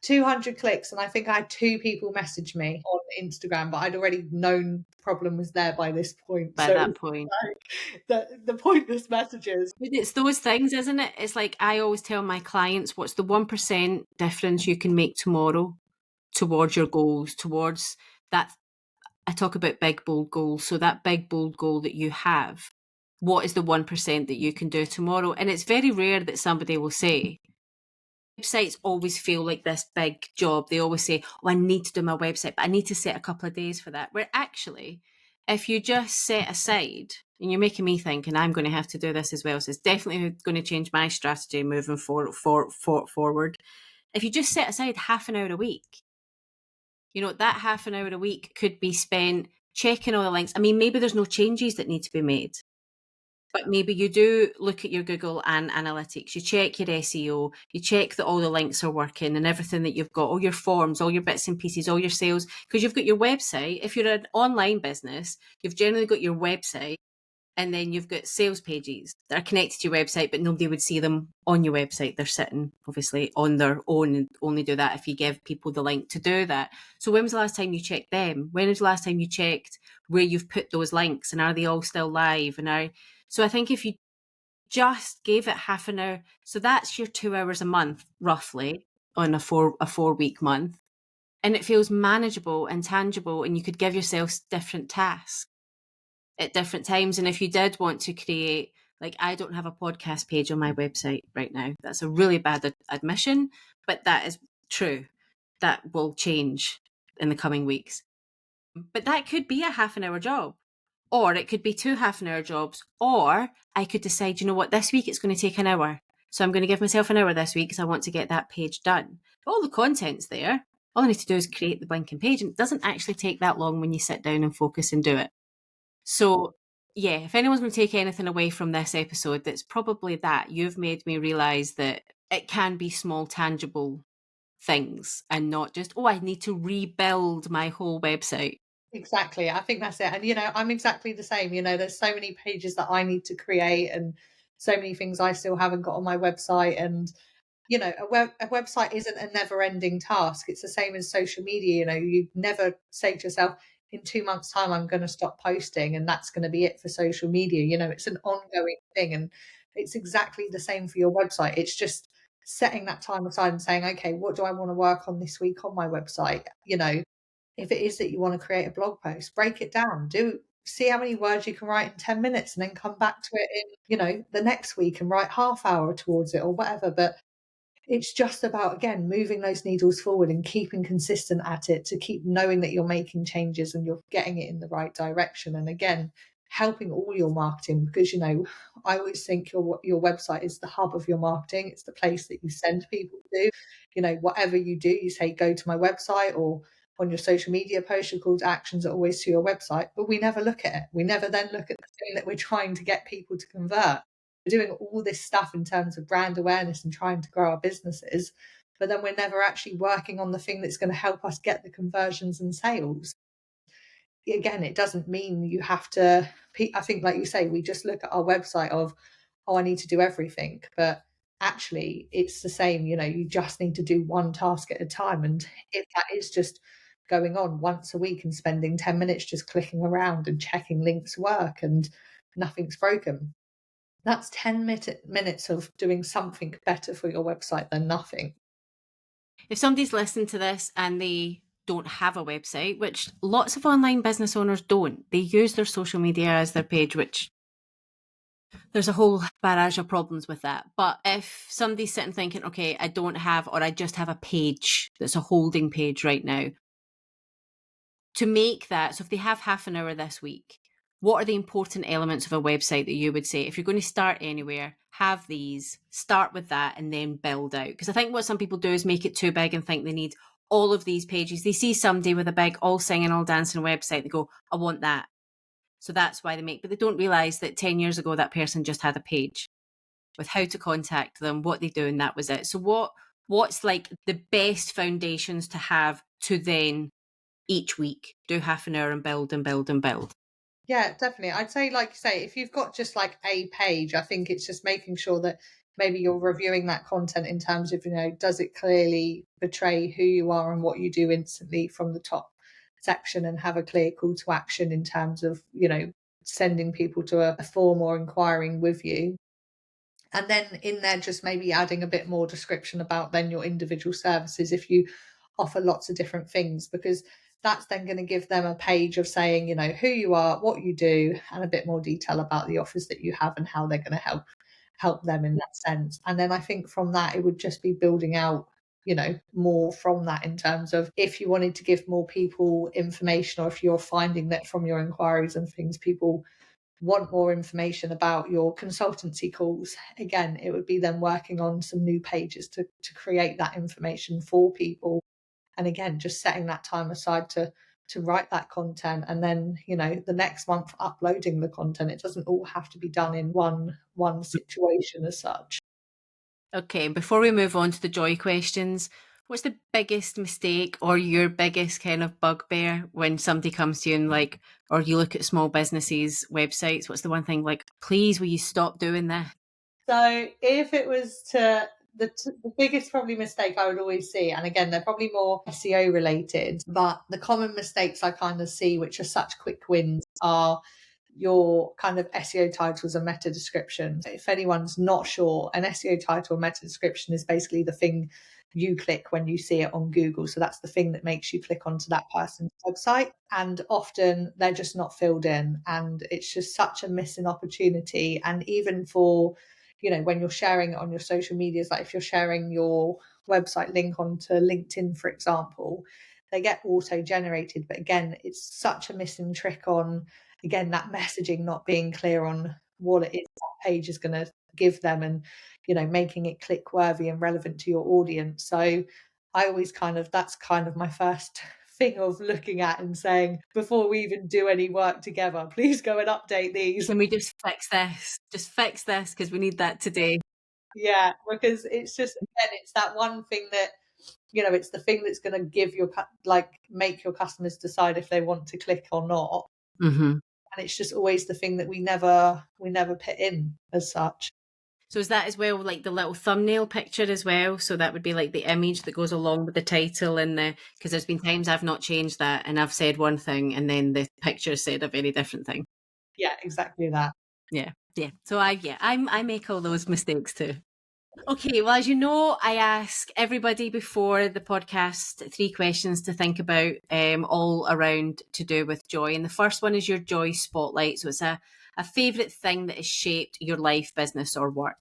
200 clicks, and I think I had 2 people message me on Instagram, but I'd already known the problem was there by this point. By that point. Like the pointless messages. It's those things, isn't it? It's like I always tell my clients, what's the 1% difference you can make tomorrow towards your goals, towards that. I talk about big, bold goals. So that big, bold goal that you have, what is the 1% that you can do tomorrow? And it's very rare that somebody will say, websites always feel like this big job. They always say, oh, I need to do my website, but I need to set a couple of days for that. Where actually, if you just set aside, and you're making me think, and I'm going to have to do this as well, so it's definitely going to change my strategy moving forward. If you just set aside half an hour a week, that half an hour a week could be spent checking all the links. I mean, maybe there's no changes that need to be made, but maybe you do look at your Google and analytics, you check your SEO, you check that all the links are working and everything that you've got, all your forms, all your bits and pieces, all your sales, because you've got your website. If you're an online business, you've generally got your website, and then you've got sales pages that are connected to your website, but nobody would see them on your website. They're sitting obviously on their own, and only do that if you give people the link to do that. So when was the last time you checked them? When was the last time you checked where you've put those links, and are they all still live? So I think if you just gave it half an hour, so that's your 2 hours a month, roughly, on a 4-week month. And it feels manageable and tangible, and you could give yourself different tasks at different times. And if you did want to create, like, I don't have a podcast page on my website right now. That's a really bad admission, but that is true. That will change in the coming weeks. But that could be a half an hour job, or it could be 2 half-an-hour jobs, or I could decide, you know what, this week it's going to take an hour. So I'm going to give myself an hour this week because I want to get that page done. But all the content's there. All I need to do is create the blinking page, and it doesn't actually take that long when you sit down and focus and do it. So yeah, if anyone's going to take anything away from this episode, that's probably that. You've made me realise that it can be small, tangible things, and not just, oh, I need to rebuild my whole website. Exactly. I think that's it. And, I'm exactly the same. There's so many pages that I need to create and so many things I still haven't got on my website. And, a website isn't a never ending task. It's the same as social media. You never say to yourself, in 2 months' time, I'm going to stop posting and that's going to be it for social media. It's an ongoing thing. And it's exactly the same for your website. It's just setting that time aside and saying, okay, what do I want to work on this week on my website? If it is that you want to create a blog post, break it down. Do see how many words you can write in 10 minutes and then come back to it in, the next week and write half hour towards it or whatever. But it's just about, again, moving those needles forward and keeping consistent at it to keep knowing that you're making changes and you're getting it in the right direction. And again, helping all your marketing because, I always think your website is the hub of your marketing. It's the place that you send people to. Whatever you do, you say, go to my website, or on your social media posts, your call to actions are always to your website, but we never look at it. We never then look at the thing that we're trying to get people to convert. We're doing all this stuff in terms of brand awareness and trying to grow our businesses, but then we're never actually working on the thing that's going to help us get the conversions and sales. Again, it doesn't mean you have to, I think, like you say, we just look at our website of, oh, I need to do everything. But actually, it's the same, you just need to do one task at a time. And if that is just going on once a week and spending 10 minutes just clicking around and checking links work and nothing's broken, that's 10 minutes of doing something better for your website than nothing. If somebody's listening to this and they don't have a website, which lots of online business owners don't, they use their social media as their page, which there's a whole barrage of problems with that. But if somebody's sitting thinking, okay, I don't have, or I just have a page that's a holding page right now, to make that, so if they have half an hour this week, what are the important elements of a website that you would say, if you're going to start anywhere, have these, start with that, and then build out? Because I think what some people do is make it too big and think they need all of these pages. They see somebody with a big, all singing, all dancing website, they go, I want that. So that's why they make, but they don't realize that 10 years ago, that person just had a page with how to contact them, what they do, and that was it. So what's like the best foundations to have to then each week do half an hour and build and build and build? Yeah, definitely. I'd say, like you say, if you've got just like a page, I think it's just making sure that maybe you're reviewing that content in terms of, does it clearly portray who you are and what you do instantly from the top section, and have a clear call to action in terms of, sending people to a form or inquiring with you. And then in there, just maybe adding a bit more description about then your individual services if you offer lots of different things, because that's then going to give them a page of saying, who you are, what you do, and a bit more detail about the offers that you have and how they're going to help them in that sense. And then I think from that, it would just be building out, more from that in terms of if you wanted to give more people information, or if you're finding that from your inquiries and things, people want more information about your consultancy calls, again, it would be then working on some new pages to create that information for people. And again, just setting that time aside to write that content, and then, the next month uploading the content. It doesn't all have to be done in one situation as such. Okay, before we move on to the joy questions, what's the biggest mistake or your biggest kind of bugbear when somebody comes to you and like, or you look at small businesses' websites? What's the one thing like, please, will you stop doing this? So if it was to the biggest probably mistake I would always see, and again, they're probably more SEO related, but the common mistakes I kind of see, which are such quick wins, are your kind of SEO titles and meta description. If anyone's not sure, an SEO title or meta description is basically the thing you click when you see it on Google. So that's the thing that makes you click onto that person's website. And often they're just not filled in. And it's just such a missing opportunity. And even for, when you're sharing it on your social medias, like if you're sharing your website link onto LinkedIn, for example, they get auto generated. But again, it's such a missing trick on, again, that messaging not being clear on what it is that page is going to give them, and making it click worthy and relevant to your audience. So I always that's kind of my first thing of looking at and saying, before we even do any work together, please go and update these. Can we just fix this? Just fix this because we need that today. Yeah, because it's just, again, it's that one thing that it's the thing that's going to give make your customers decide if they want to click or not. Mm-hmm. And it's just always the thing that we never put in as such. So is that as well like the little thumbnail picture as well? So that would be like the image that goes along with the title and because there's been times I've not changed that and I've said one thing and then the picture said a very different thing. Yeah, exactly that. Yeah. So I make all those mistakes too. Okay, well, as you know, I ask everybody before the podcast 3 questions to think about, all around to do with joy. And the first one is your joy spotlight. So it's a favourite thing that has shaped your life, business, or work.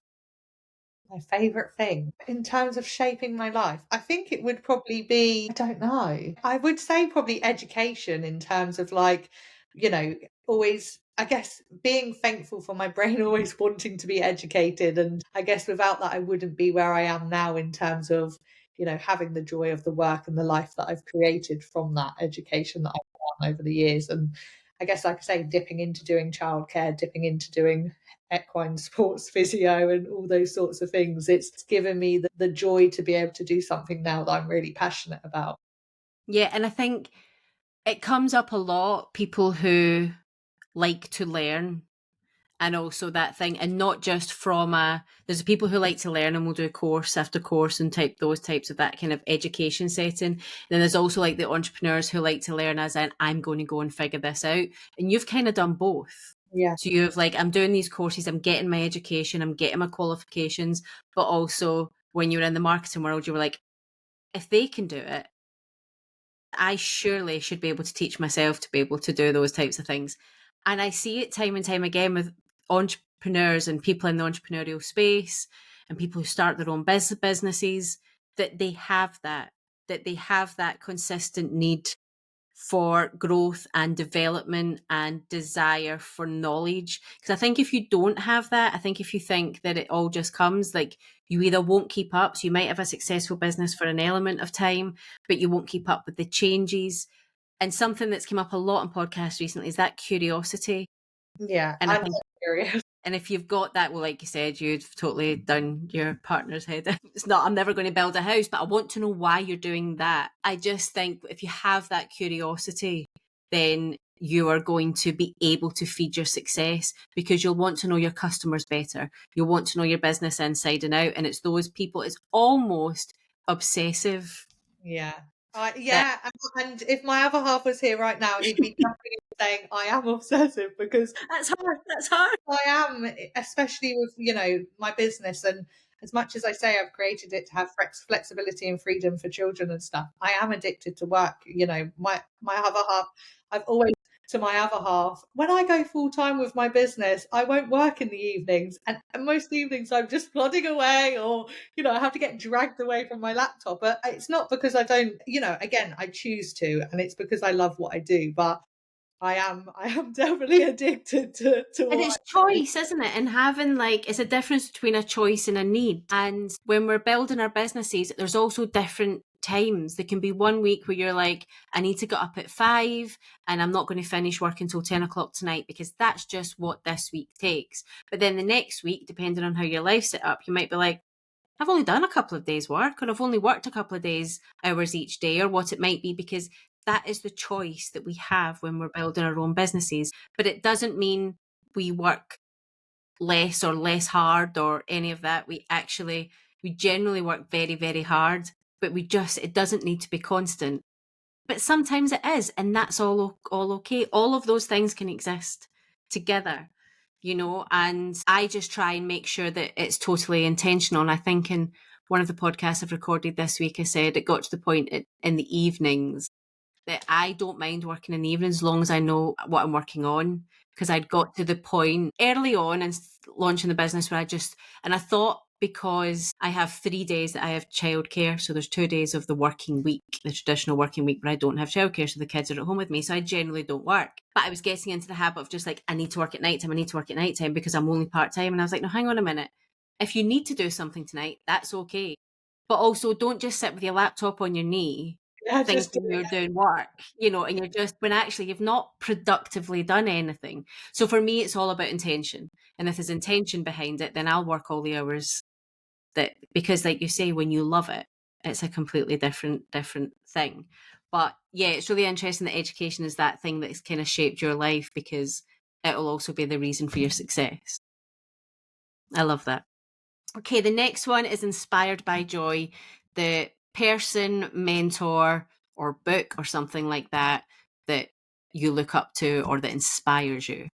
My favourite thing in terms of shaping my life, I think it would probably be, I don't know, I would say probably education in terms of always, I guess, being thankful for my brain always wanting to be educated. And I guess without that, I wouldn't be where I am now in terms of, having the joy of the work and the life that I've created from that education that I've done over the years. And I guess, like I say, dipping into doing childcare, dipping into doing equine sports physio and all those sorts of things. It's given me the joy to be able to do something now that I'm really passionate about. Yeah, and I think it comes up a lot, people who like to learn. And also that thing, and not just from there's people who like to learn and will do course after course and those types of that kind of education setting. And then there's also like the entrepreneurs who like to learn as in, I'm going to go and figure this out. And you've kind of done both. Yeah. So you have like, I'm doing these courses, I'm getting my education, I'm getting my qualifications, but also when you were in the marketing world, you were like, if they can do it, I surely should be able to teach myself to be able to do those types of things. And I see it time and time again with entrepreneurs and people in the entrepreneurial space and people who start their own businesses, that they have that consistent need for growth and development and desire for knowledge. Because I think if you don't have that, I think if you think that it all just comes, like you either won't keep up, so you might have a successful business for an element of time, but you won't keep up with the changes. And something that's come up a lot in podcasts recently is that curiosity. Yeah, And I I'm think, curious. and if you've got that, well, like you said, you've totally done your partner's head. It's not, I'm never going to build a house, but I want to know why you're doing that. I just think if you have that curiosity, then you are going to be able to feed your success because you'll want to know your customers better. You'll want to know your business inside and out. And it's those people, it's almost obsessive. Yeah. Yeah, and if my other half was here right now, he'd be jumping in saying I am obsessive because That's hard. That's hard. I am, especially with, my business. And as much as I say I've created it to have flexibility and freedom for children and stuff, I am addicted to work. My other half, I've always to my other half, when I go full time with my business, I won't work in the evenings. And most evenings I'm just plodding away or, I have to get dragged away from my laptop. But it's not because I don't, again, I choose to, and it's because I love what I do. But I am definitely addicted to And what it's choice, isn't it? And having it's a difference between a choice and a need. And when we're building our businesses, there's also different times. There can be one week where you're like, I need to get up at 5 and I'm not going to finish work until 10 o'clock tonight because that's just what this week takes. But then the next week, depending on how your life's set up, you might be like, I've only done a couple of days work, or I've only worked a couple of hours each day, or what it might be, because that is the choice that we have when we're building our own businesses. But it doesn't mean we work less or less hard or any of that. We generally work very, very hard, but it doesn't need to be constant. But sometimes it is, and that's all okay. All of those things can exist together, and I just try and make sure that it's totally intentional. And I think in one of the podcasts I've recorded this week, I said it got to the point in the evenings that I don't mind working in the evenings as long as I know what I'm working on. Because I'd got to the point early on in launching the business where I thought, because I have 3 days that I have childcare, so there's 2 days of the working week, the traditional working week, where I don't have childcare, so the kids are at home with me, so I generally don't work. But I was getting into the habit of just I need to work at nighttime because I'm only part-time. And I was like, no, hang on a minute. If you need to do something tonight, that's okay. But also don't just sit with your laptop on your knee just thinking you're doing work, and you're just, when actually you've not productively done anything. So for me, it's all about intention. And if there's intention behind it, then I'll work all the hours because like you say, when you love it, it's a completely different thing. But yeah, it's really interesting that education is that thing that's kind of shaped your life, because it'll also be the reason for your success. I love that. Okay, the next one is inspired by joy. The person, mentor, or book or something like that that you look up to or that inspires you.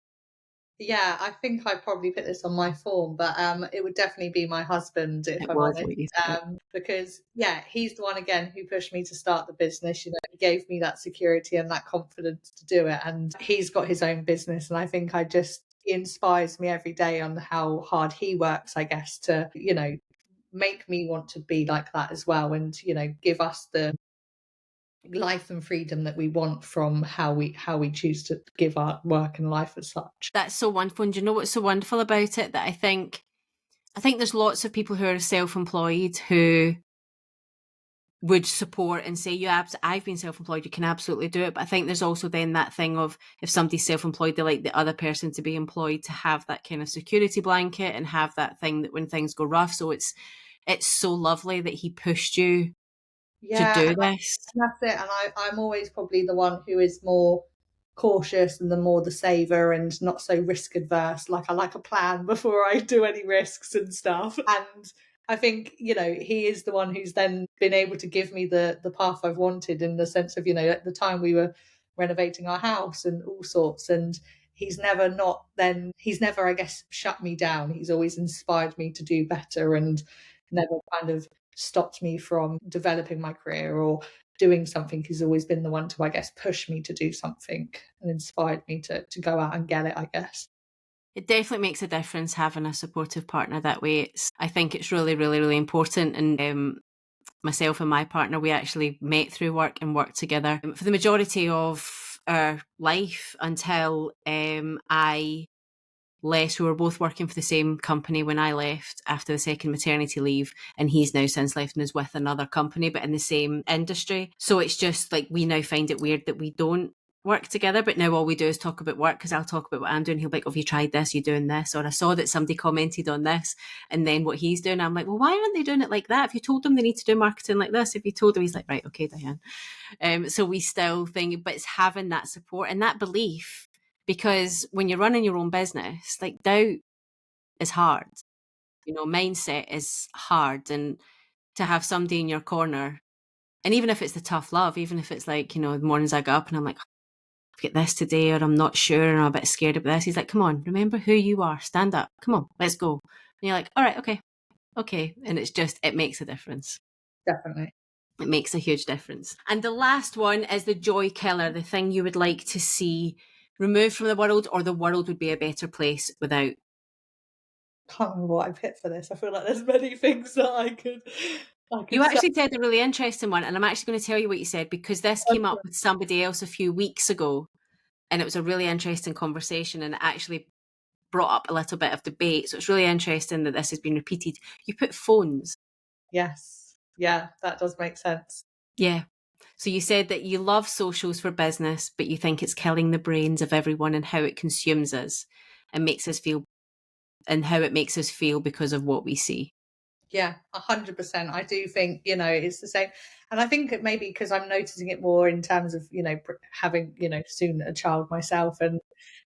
Yeah, I think I probably put this on my form, but it would definitely be my husband, if It I'm was honest. what you said. Because yeah, he's the one again who pushed me to start the business. You know, he gave me that security and that confidence to do it. And he's got his own business, and I think he inspires me every day on how hard he works, I guess, to, you know, make me want to be like that as well, and, you know, give us the life and freedom that we want from how we choose to give our work and life as such. That's so wonderful. And do you know what's so wonderful about it? That I think there's lots of people who are self-employed who would support and say, I've been self-employed, you can absolutely do it. But I think there's also then that thing of, if somebody's self-employed, they like the other person to be employed, to have that kind of security blanket and have that thing that when things go rough. So it's so lovely that he pushed you to Yeah, do this. and that's it. And I'm always probably the one who is more cautious and the saver and not so risk adverse. Like, I like a plan before I do any risks and stuff. And I think, you know, he is the one who's then been able to give me the path I've wanted, in the sense of, you know, at the time we were renovating our house and all sorts. And he's never, I guess, shut me down. He's always inspired me to do better, and never kind of stopped me from developing my career or doing something. He's always been the one to, I guess, push me to do something and inspired me to go out and get it, I guess. It definitely makes a difference having a supportive partner that way. I think it's really, really, really important. And myself and my partner, we actually met through work and worked together for the majority of our life until I left. We were both working for the same company when I left after the second maternity leave, and he's now since left and is with another company, but in the same industry. So it's just like, we now find it weird that we don't work together, but now all we do is talk about work, because I'll talk about what I'm doing. He'll be like, oh, have you tried this? You doing this? Or I saw that somebody commented on this, and then what he's doing, I'm like, well, why aren't they doing it like that? If you told them they need to do marketing like this, if you told them, he's like, right, okay, Diane. So we still think, but it's having that support and that belief, because when you're running your own business, like, doubt is hard. You know, mindset is hard. And to have somebody in your corner, and even if it's the tough love, even if it's like, you know, the mornings I get up and I'm like, I've got this today, or I'm not sure and I'm a bit scared about this. He's like, come on, remember who you are. Stand up. Come on, let's go. And you're like, all right, okay. And it's just, it makes a difference. Definitely. It makes a huge difference. And the last one is the joy killer, the thing you would like to see removed from the world, or the world would be a better place without. Can't remember what I picked for this. I feel like there's many things that I could You say. actually said a really interesting one, and I'm actually going to tell you what you said, because this came up with somebody else a few weeks ago, and it was a really interesting conversation, and it actually brought up a little bit of debate. So it's really interesting that this has been repeated. You put phones. Yes. Yeah, that does make sense. Yeah. So you said that you love socials for business, but you think it's killing the brains of everyone and how it consumes us and makes us feel, and how it makes us feel because of what we see. Yeah, 100%. I do think, you know, it's the same. And I think it maybe because I'm noticing it more in terms of, you know, having, you know, soon a child myself, and,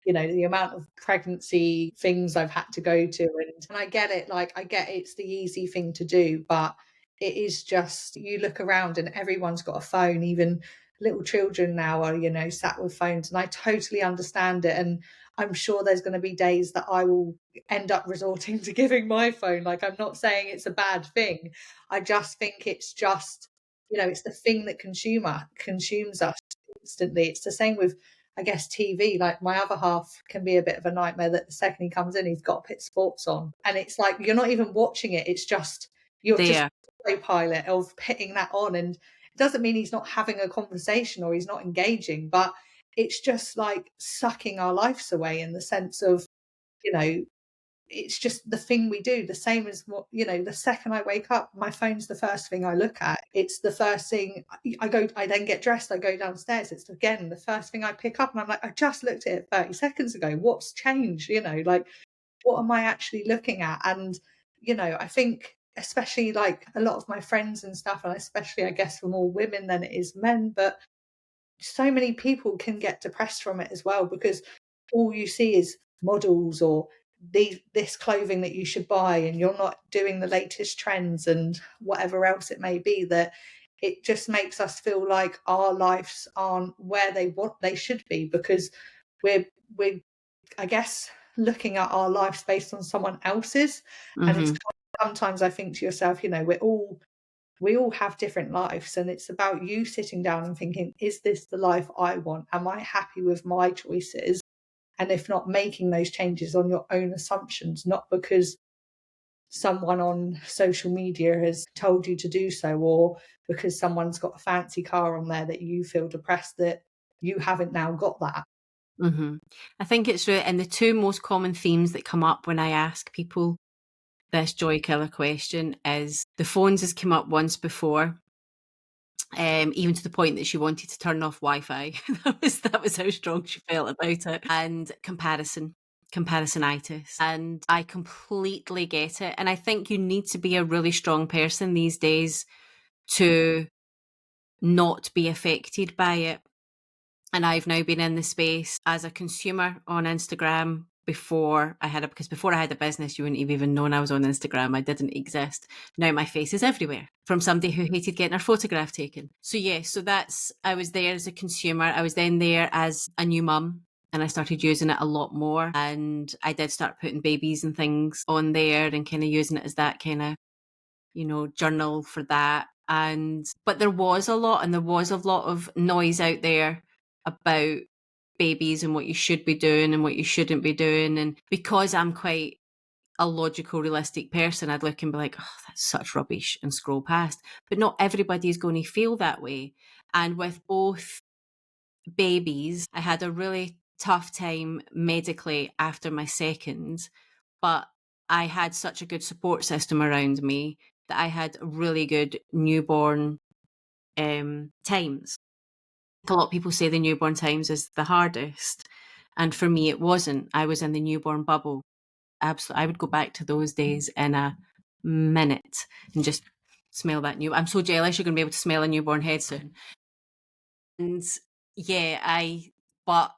you know, the amount of pregnancy things I've had to go to. And I get it. Like, I get it's the easy thing to do, but it is just, you look around and everyone's got a phone. Even little children now are, you know, sat with phones. And I totally understand it. And I'm sure there's going to be days that I will end up resorting to giving my phone. Like, I'm not saying it's a bad thing. I just think it's just, you know, it's the thing that consumes us instantly. It's the same with, I guess, TV. Like, my other half can be a bit of a nightmare, that the second he comes in, he's got to put sports on. And it's like, you're not even watching it. It's just, you're just There. autopilot of putting that on. And it doesn't mean he's not having a conversation or he's not engaging, but it's just like sucking our lives away, in the sense of, you know, it's just the thing we do. The same as what, you know, the second I wake up, my phone's the first thing I look at. It's the first thing I then get dressed, I go downstairs, it's again the first thing I pick up, and I'm like, I just looked at it 30 seconds ago. What's changed? You know, like, what am I actually looking at? And, you know, I think especially like a lot of my friends and stuff, and especially I guess for more women than it is men, but so many people can get depressed from it as well, because all you see is models or this clothing that you should buy, and you're not doing the latest trends and whatever else it may be, that it just makes us feel like our lives aren't where they should be, because we're I guess looking at our lives based on someone else's. And it's sometimes I think to yourself, you know, we all have different lives, and it's about you sitting down and thinking, is this the life I want? Am I happy with my choices? And if not, making those changes on your own assumptions, not because someone on social media has told you to do so, or because someone's got a fancy car on there that you feel depressed that you haven't now got that. I think it's true. And the two most common themes that come up when I ask people this joy killer question is the phones has come up once before, even to the point that she wanted to turn off Wi-Fi. that was how strong she felt about it. And comparisonitis. And I completely get it. And I think you need to be a really strong person these days to not be affected by it. And I've now been in the space as a consumer on Instagram before I had a business, you wouldn't have even known I was on Instagram. I didn't exist. Now my face is everywhere from somebody who hated getting her photograph taken. So I was there as a consumer. I was then there as a new mum, and I started using it a lot more. And I did start putting babies and things on there and kind of using it as that kind of, journal for that. But there was a lot of noise out there about babies and what you should be doing and what you shouldn't be doing. And because I'm quite a logical, realistic person, I'd look and be like, oh, that's such rubbish, and scroll past. But not everybody is going to feel that way. And with both babies, I had a really tough time medically after my second, but I had such a good support system around me that I had really good newborn times. A lot of people say the newborn times is the hardest, and for me it wasn't. I was in the newborn bubble. Absolutely, I would go back to those days in a minute and just smell that new. I'm so jealous you're going to be able to smell a newborn head soon. And yeah, but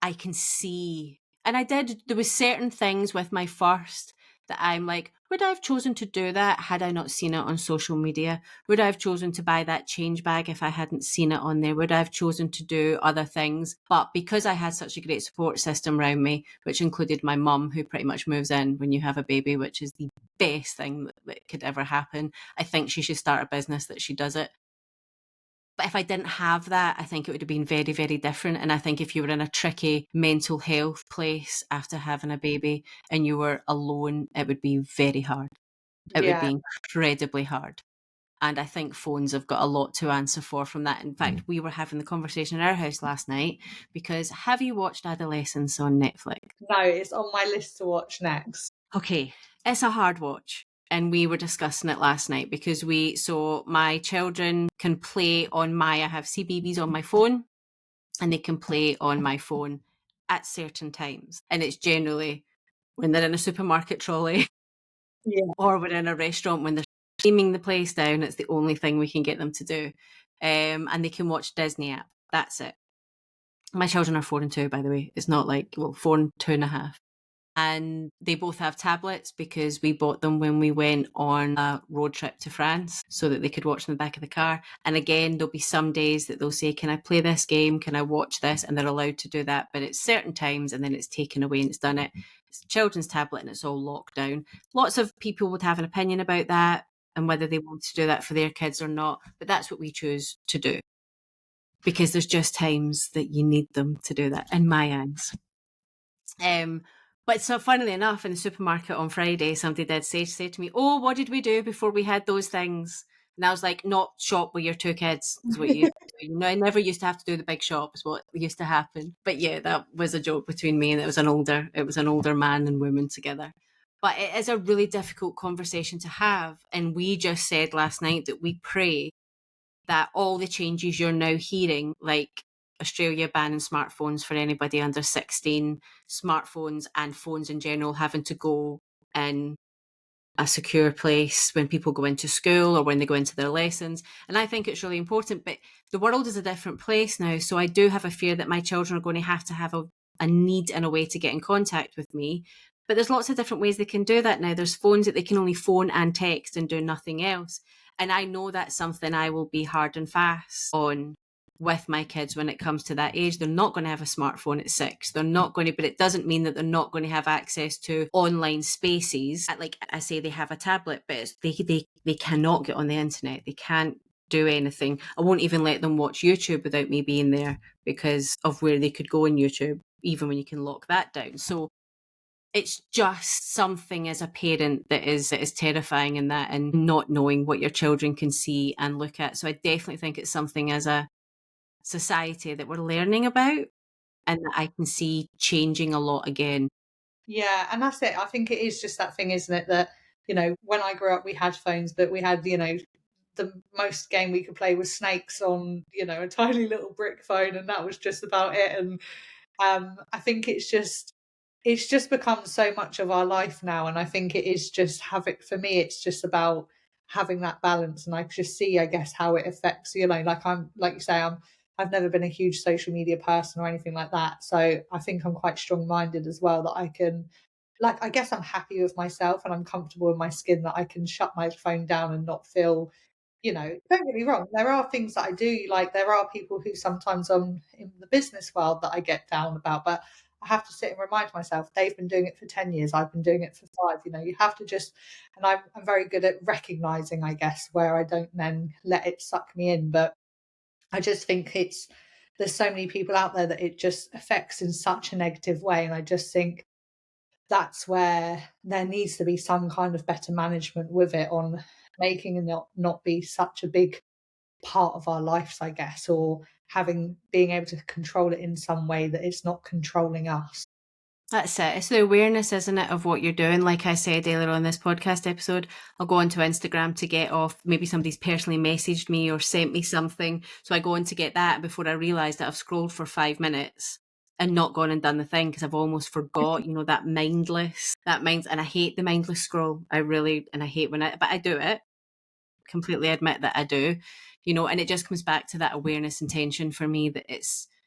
I can see, and there was certain things with my first that I'm like, would I have chosen to do that had I not seen it on social media? Would I have chosen to buy that change bag if I hadn't seen it on there? Would I have chosen to do other things? But because I had such a great support system around me, which included my mum, who pretty much moves in when you have a baby, which is the best thing that could ever happen. I think she should start a business that she does it. But if I didn't have that, I think it would have been very, very different. And I think if you were in a tricky mental health place after having a baby and you were alone, it would be very hard. It would Yeah. be incredibly hard. And I think phones have got a lot to answer for from that. In fact, we were having the conversation in our house last night because have you watched Adolescence on Netflix? No, it's on my list to watch next. Okay, it's a hard watch. And we were discussing it last night because so my children can play I have CBeebies on my phone, and they can play on my phone at certain times. And it's generally when they're in a supermarket trolley or we're in a restaurant when they're steaming the place down. It's the only thing we can get them to do. And they can watch Disney app. That's it. My children are 4 and 2, by the way. It's not like, 4 and 2.5. And they both have tablets because we bought them when we went on a road trip to France so that they could watch in the back of the car. And again, there'll be some days that they'll say, can I play this game? Can I watch this? And they're allowed to do that. But it's certain times and then it's taken away and it's done it. It's a children's tablet and it's all locked down. Lots of people would have an opinion about that and whether they want to do that for their kids or not. But that's what we choose to do because there's just times that you need them to do that, in my eyes. But so funnily enough, in the supermarket on Friday, somebody did say to me, oh, what did we do before we had those things? And I was like, not shop with your 2 kids is what you used to do. I never used to have to do the big shop is what used to happen. But yeah, that was a joke between me and it was an older man and woman together. But it is a really difficult conversation to have. And we just said last night that we pray that all the changes you're now hearing, like Australia banning smartphones for anybody under 16, smartphones and phones in general having to go in a secure place when people go into school or when they go into their lessons. And I think it's really important, but the world is a different place now. So I do have a fear that my children are going to have a need and a way to get in contact with me. But there's lots of different ways they can do that now. There's phones that they can only phone and text and do nothing else. And I know that's something I will be hard and fast on with my kids when it comes to that age. They're not going to have a smartphone at 6. They're not going to, but it doesn't mean that they're not going to have access to online spaces. Like I say, they have a tablet, but they cannot get on the internet. They can't do anything. I won't even let them watch YouTube without me being there because of where they could go on YouTube, even when you can lock that down. So it's just something as a parent that is terrifying in that, and not knowing what your children can see and look at. So I definitely think it's something as a society that we're learning about and that I can see changing a lot again. Yeah, and that's it. I think it is just that thing, isn't it? That, when I grew up, we had phones, but we had, the most game we could play was snakes on, a tiny little brick phone, and that was just about it. And I think it's just become so much of our life now, and I think it is just for me, it's just about having that balance. And I just see, I guess, how it affects, like you say, I've never been a huge social media person or anything like that, so I think I'm quite strong-minded as well, that I can, like, I guess I'm happy with myself and I'm comfortable in my skin, that I can shut my phone down and not feel, don't get me wrong, there are things that I do, like there are people who sometimes in the business world that I get down about, but I have to sit and remind myself, they've been doing it for 10 years, I've been doing it for 5. You have to just, and I'm very good at recognizing, I guess, where I don't then let it suck me in. But I just think there's so many people out there that it just affects in such a negative way. And I just think that's where there needs to be some kind of better management with it, on making it not be such a big part of our lives, I guess, or being able to control it in some way that it's not controlling us. That's it. It's the awareness, isn't it, of what you're doing. Like I said earlier on this podcast episode, I'll go onto Instagram to get off. Maybe somebody's personally messaged me or sent me something. So I go on to get that before I realise that I've scrolled for 5 minutes and not gone and done the thing, because I've almost forgot, and I hate the mindless scroll. And I hate but I do it. Completely admit that I do, and it just comes back to that awareness intention for me, that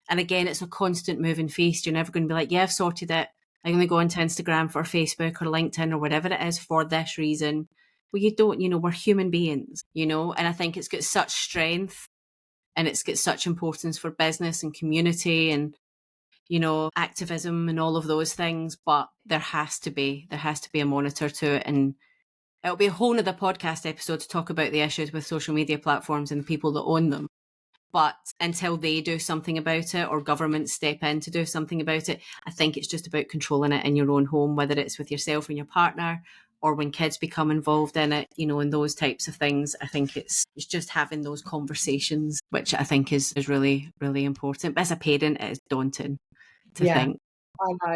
and again, it's a constant moving feast. You're never going to be like, yeah, I've sorted it. I'm going to go onto Instagram for Facebook or LinkedIn or whatever it is for this reason. Well, you don't, we're human beings, and I think it's got such strength and it's got such importance for business and community and, activism and all of those things. But there has to be a monitor to it. And it'll be a whole nother podcast episode to talk about the issues with social media platforms and the people that own them. But until they do something about it, or governments step in to do something about it, I think it's just about controlling it in your own home, whether it's with yourself and your partner, or when kids become involved in it, and those types of things. I think it's just having those conversations, which I think is really, really important. But as a parent, it is daunting to Yeah, think. I know.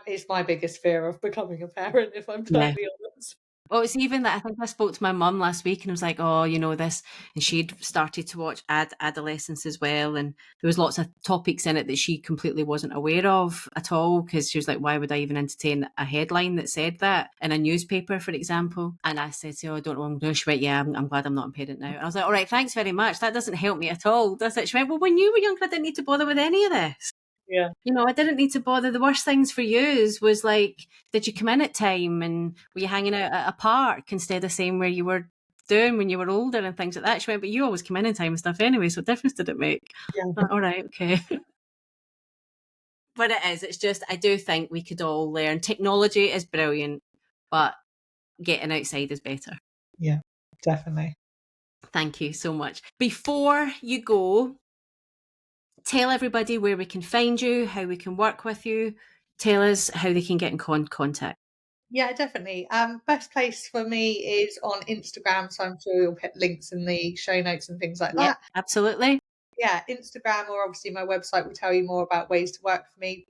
It's my biggest fear of becoming a parent, if I'm Yeah. totally honest. Well, it's even that I think I spoke to my mum last week and I was like, oh, this, and she'd started to watch adolescence as well. And there was lots of topics in it that she completely wasn't aware of at all, because she was like, why would I even entertain a headline that said that in a newspaper, for example? And I said, I don't know what I'm doing. She went, yeah, I'm glad I'm not a parent now. And I was like, all right, thanks very much. That doesn't help me at all, does it? She went, well, when you were younger, I didn't need to bother with any of this. Yeah. I didn't need to bother. The worst things for you was like, did you come in at time, and were you hanging out at a park instead of saying where you were doing when you were older and things like that? She went, but you always come in time and stuff anyway, so what difference did it make? Yeah. Like, all right, okay. But it's just, I do think we could all learn. Technology is brilliant, but getting outside is better. Yeah, definitely. Thank you so much. Before you go, tell everybody where we can find you, how we can work with you. Tell us how they can get in contact. Yeah, definitely. Best place for me is on Instagram, so I'm sure you'll put links in the show notes and things like that. Absolutely. Yeah, Instagram, or obviously my website will tell you more about ways to work for me.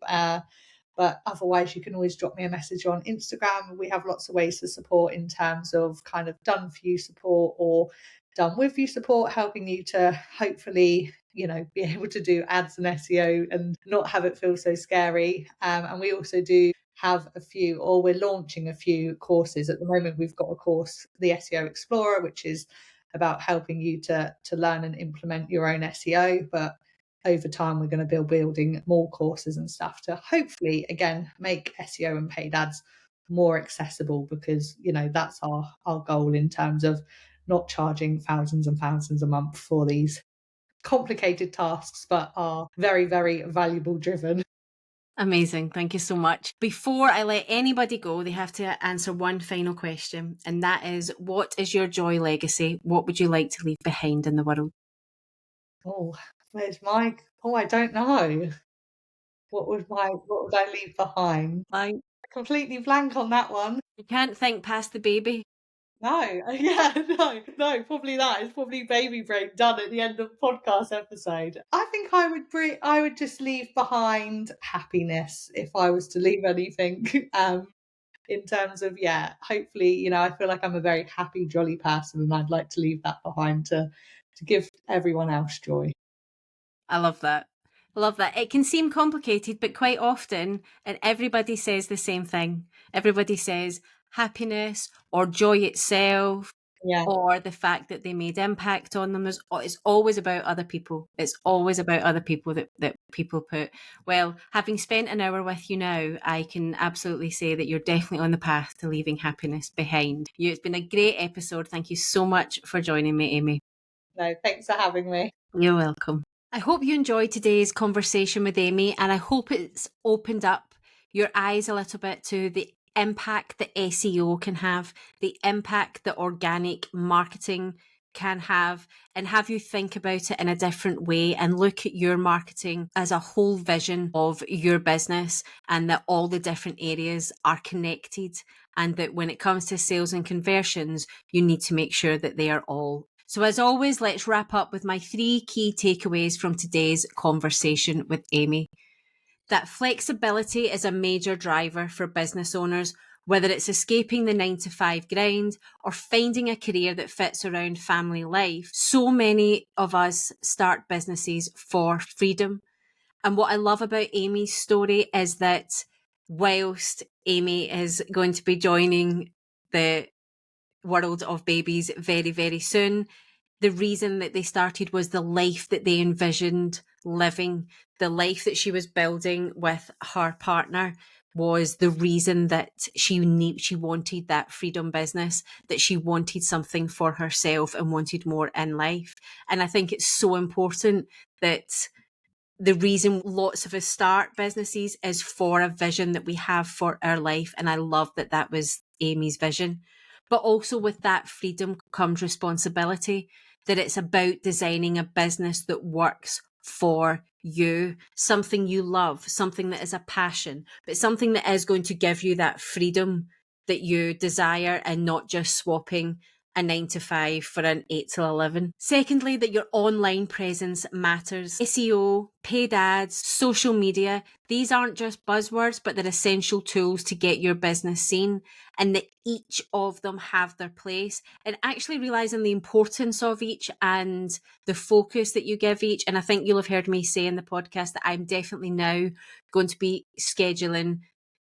But otherwise, you can always drop me a message on Instagram. We have lots of ways to support, in terms of kind of done for you support or done with you support, helping you to hopefully, be able to do ads and SEO and not have it feel so scary. And we also do have a few, or we're launching a few courses. At the moment, we've got a course, the SEO Explorer, which is about helping you to learn and implement your own SEO. But over time, we're going to be building more courses and stuff to hopefully, again, make SEO and paid ads more accessible, because, you know, that's our goal in terms of not charging thousands and thousands a month for these complicated tasks, but are very, very valuable driven. Amazing. Thank you so much. Before I let anybody go, they have to answer one final question, and that is, what is your joy legacy? What would you like to leave behind in the world? Oh, where's my? Oh, I don't know. What would I leave behind? Like, Completely blank on that one. you can't think past the baby. No, yeah, no, probably that. It's probably baby brain done at the end of the podcast episode. I think I would just leave behind happiness if I was to leave anything. In terms of, yeah, hopefully, you know, I feel like I'm a very happy, jolly person, and I'd like to leave that behind to give everyone else joy. I love that. I love that. It can seem complicated, but quite often, and everybody says the same thing. Everybody says happiness or joy itself, Yeah. or the fact that they made impact on them. It's always about other people. It's always about other people that people put. Well, having spent an hour with you now, I can absolutely say that you're definitely on the path to leaving happiness behind. It's been a great episode. Thank you so much for joining me, Amy. No, thanks for having me. You're welcome. I hope you enjoyed today's conversation with Amy, and I hope it's opened up your eyes a little bit to the impact that SEO can have, the impact that organic marketing can have, and have you think about it in a different way and look at your marketing as a whole vision of your business, and that all the different areas are connected, and that when it comes to sales and conversions, you need to make sure that they are all. So as always, let's wrap up with my 3 key takeaways from today's conversation with Amy. That flexibility is a major driver for business owners, whether it's escaping the 9-to-5 grind or finding a career that fits around family life. So many of us start businesses for freedom. And what I love about Amy's story is that whilst Amy is going to be joining the world of babies very, very soon, the reason that they started was the life that they envisioned living, the life that she was building with her partner was the reason that she wanted that freedom business, that she wanted something for herself and wanted more in life. And I think it's so important that the reason lots of us start businesses is for a vision that we have for our life. And I love that that was Amy's vision. But also with that freedom comes responsibility, that it's about designing a business that works for you, something you love, something that is a passion, but something that is going to give you that freedom that you desire, and not just swapping a 9-to-5 for an 8-to-11. Secondly, that your online presence matters. SEO, paid ads, social media, these aren't just buzzwords, but they're essential tools to get your business seen, and that each of them have their place, and actually realizing the importance of each and the focus that you give each. And I think you'll have heard me say in the podcast that I'm definitely now going to be scheduling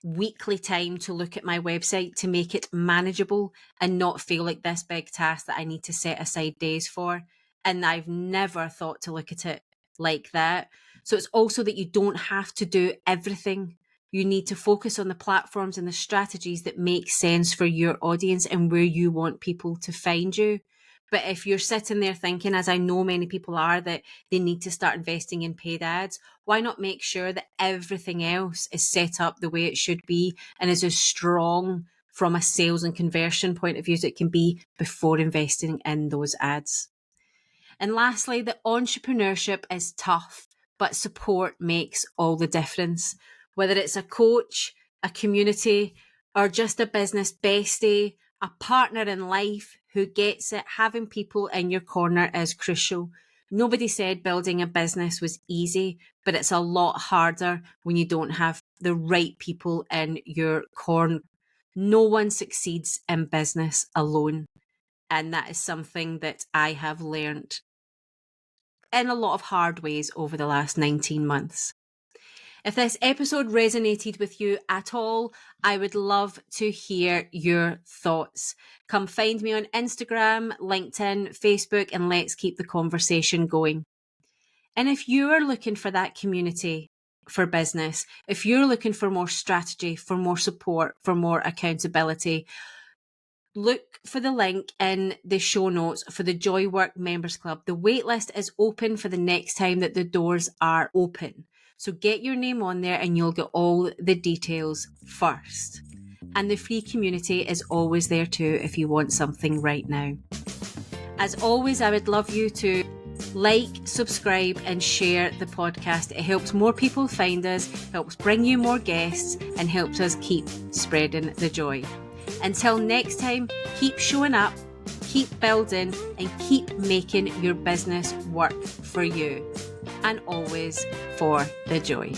weekly time to look at my website to make it manageable and not feel like this big task that I need to set aside days for. And I've never thought to look at it like that. So it's also that you don't have to do everything. You need to focus on the platforms and the strategies that make sense for your audience and where you want people to find you. But if you're sitting there thinking, as I know many people are, that they need to start investing in paid ads, why not make sure that everything else is set up the way it should be and is as strong from a sales and conversion point of view as it can be before investing in those ads? And lastly, that entrepreneurship is tough, but support makes all the difference. Whether it's a coach, a community, or just a business bestie, a partner in life who gets it, having people in your corner is crucial. Nobody said building a business was easy, but it's a lot harder when you don't have the right people in your corner. No one succeeds in business alone. And that is something that I have learned in a lot of hard ways over the last 19 months. If this episode resonated with you at all, I would love to hear your thoughts. Come find me on Instagram, LinkedIn, Facebook, and let's keep the conversation going. And if you are looking for that community for business, if you're looking for more strategy, for more support, for more accountability, look for the link in the show notes for the Joy Work Members Club. The waitlist is open for the next time that the doors are open. So get your name on there and you'll get all the details first. And the free community is always there too if you want something right now. As always, I would love you to like, subscribe and share the podcast. It helps more people find us, helps bring you more guests and helps us keep spreading the joy. Until next time, keep showing up, keep building and keep making your business work for you and always for the joy.